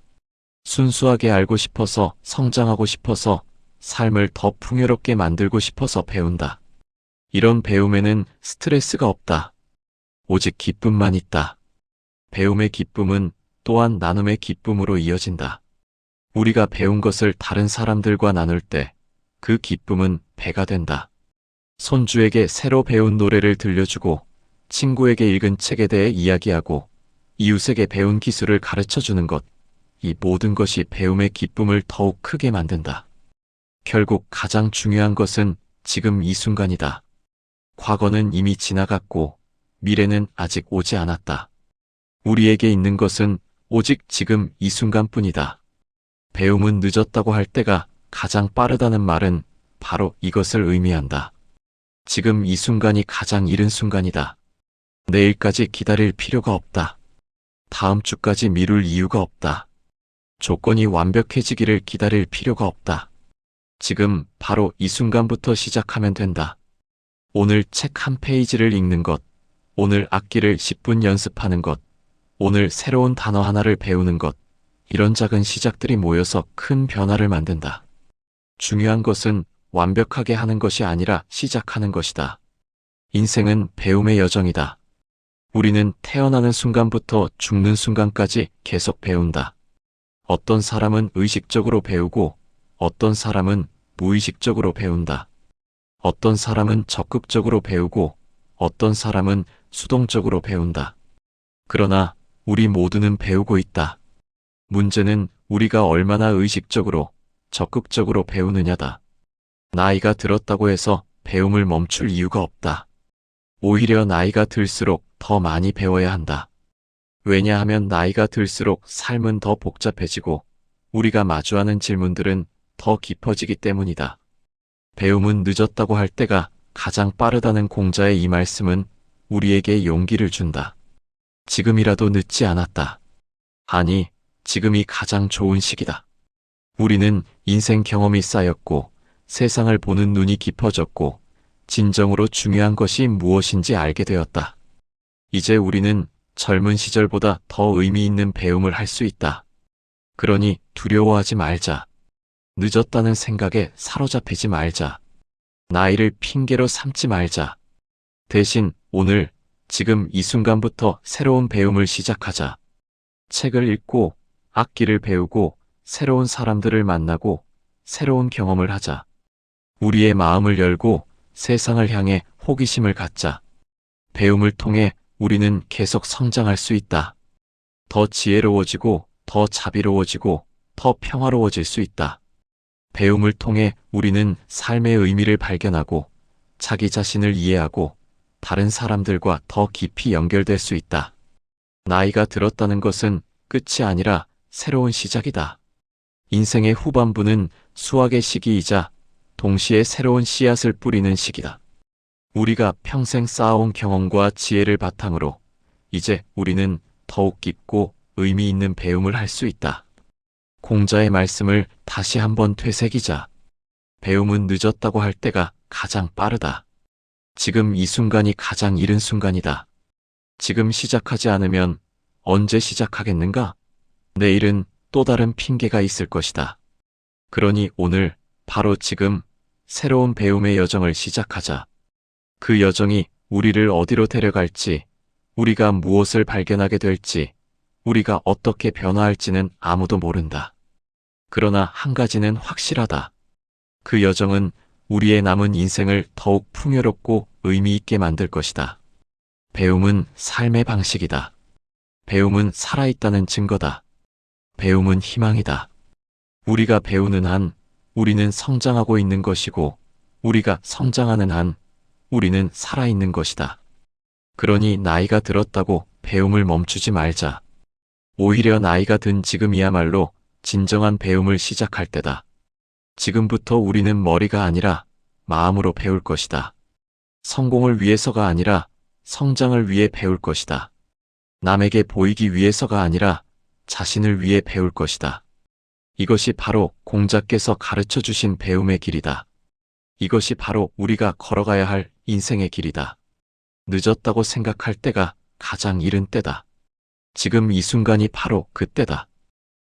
순수하게 알고 싶어서, 성장하고 싶어서, 삶을 더 풍요롭게 만들고 싶어서 배운다. 이런 배움에는 스트레스가 없다. 오직 기쁨만 있다. 배움의 기쁨은 또한 나눔의 기쁨으로 이어진다. 우리가 배운 것을 다른 사람들과 나눌 때 그 기쁨은 배가 된다. 손주에게 새로 배운 노래를 들려주고, 친구에게 읽은 책에 대해 이야기하고, 이웃에게 배운 기술을 가르쳐주는 것, 이 모든 것이 배움의 기쁨을 더욱 크게 만든다. 결국 가장 중요한 것은 지금 이 순간이다. 과거는 이미 지나갔고, 미래는 아직 오지 않았다. 우리에게 있는 것은 오직 지금 이 순간뿐이다. 배움은 늦었다고 할 때가 가장 빠르다는 말은 바로 이것을 의미한다. 지금 이 순간이 가장 이른 순간이다. 내일까지 기다릴 필요가 없다. 다음 주까지 미룰 이유가 없다. 조건이 완벽해지기를 기다릴 필요가 없다. 지금 바로 이 순간부터 시작하면 된다. 오늘 책 한 페이지를 읽는 것, 오늘 악기를 10분 연습하는 것, 오늘 새로운 단어 하나를 배우는 것, 이런 작은 시작들이 모여서 큰 변화를 만든다. 중요한 것은 완벽하게 하는 것이 아니라 시작하는 것이다. 인생은 배움의 여정이다. 우리는 태어나는 순간부터 죽는 순간까지 계속 배운다. 어떤 사람은 의식적으로 배우고, 어떤 사람은 무의식적으로 배운다. 어떤 사람은 적극적으로 배우고, 어떤 사람은 수동적으로 배운다. 그러나 우리 모두는 배우고 있다. 문제는 우리가 얼마나 의식적으로, 적극적으로 배우느냐다. 나이가 들었다고 해서 배움을 멈출 이유가 없다. 오히려 나이가 들수록 더 많이 배워야 한다. 왜냐하면 나이가 들수록 삶은 더 복잡해지고 우리가 마주하는 질문들은 더 깊어지기 때문이다. 배움은 늦었다고 할 때가 가장 빠르다는 공자의 이 말씀은 우리에게 용기를 준다. 지금이라도 늦지 않았다. 아니, 지금이 가장 좋은 시기다. 우리는 인생 경험이 쌓였고 세상을 보는 눈이 깊어졌고 진정으로 중요한 것이 무엇인지 알게 되었다. 이제 우리는 젊은 시절보다 더 의미 있는 배움을 할 수 있다. 그러니 두려워하지 말자. 늦었다는 생각에 사로잡히지 말자. 나이를 핑계로 삼지 말자. 대신 오늘, 지금 이 순간부터 새로운 배움을 시작하자. 책을 읽고, 악기를 배우고, 새로운 사람들을 만나고, 새로운 경험을 하자. 우리의 마음을 열고 세상을 향해 호기심을 갖자. 배움을 통해 우리는 계속 성장할 수 있다. 더 지혜로워지고, 더 자비로워지고, 더 평화로워질 수 있다. 배움을 통해 우리는 삶의 의미를 발견하고, 자기 자신을 이해하고, 다른 사람들과 더 깊이 연결될 수 있다. 나이가 들었다는 것은 끝이 아니라 새로운 시작이다. 인생의 후반부는 수확의 시기이자 동시에 새로운 씨앗을 뿌리는 시기다. 우리가 평생 쌓아온 경험과 지혜를 바탕으로 이제 우리는 더욱 깊고 의미 있는 배움을 할 수 있다. 공자의 말씀을 다시 한번 되새기자. 배움은 늦었다고 할 때가 가장 빠르다. 지금 이 순간이 가장 이른 순간이다. 지금 시작하지 않으면 언제 시작하겠는가? 내일은 또 다른 핑계가 있을 것이다. 그러니 오늘, 바로 지금, 새로운 배움의 여정을 시작하자. 그 여정이 우리를 어디로 데려갈지, 우리가 무엇을 발견하게 될지, 우리가 어떻게 변화할지는 아무도 모른다. 그러나 한 가지는 확실하다. 그 여정은 우리의 남은 인생을 더욱 풍요롭고 의미 있게 만들 것이다. 배움은 삶의 방식이다. 배움은 살아있다는 증거다. 배움은 희망이다. 우리가 배우는 한, 우리는 성장하고 있는 것이고, 우리가 성장하는 한, 우리는 살아있는 것이다. 그러니 나이가 들었다고 배움을 멈추지 말자. 오히려 나이가 든 지금이야말로 진정한 배움을 시작할 때다. 지금부터 우리는 머리가 아니라 마음으로 배울 것이다. 성공을 위해서가 아니라 성장을 위해 배울 것이다. 남에게 보이기 위해서가 아니라 자신을 위해 배울 것이다. 이것이 바로 공자께서 가르쳐 주신 배움의 길이다. 이것이 바로 우리가 걸어가야 할 인생의 길이다. 늦었다고 생각할 때가 가장 이른 때다. 지금 이 순간이 바로 그때다.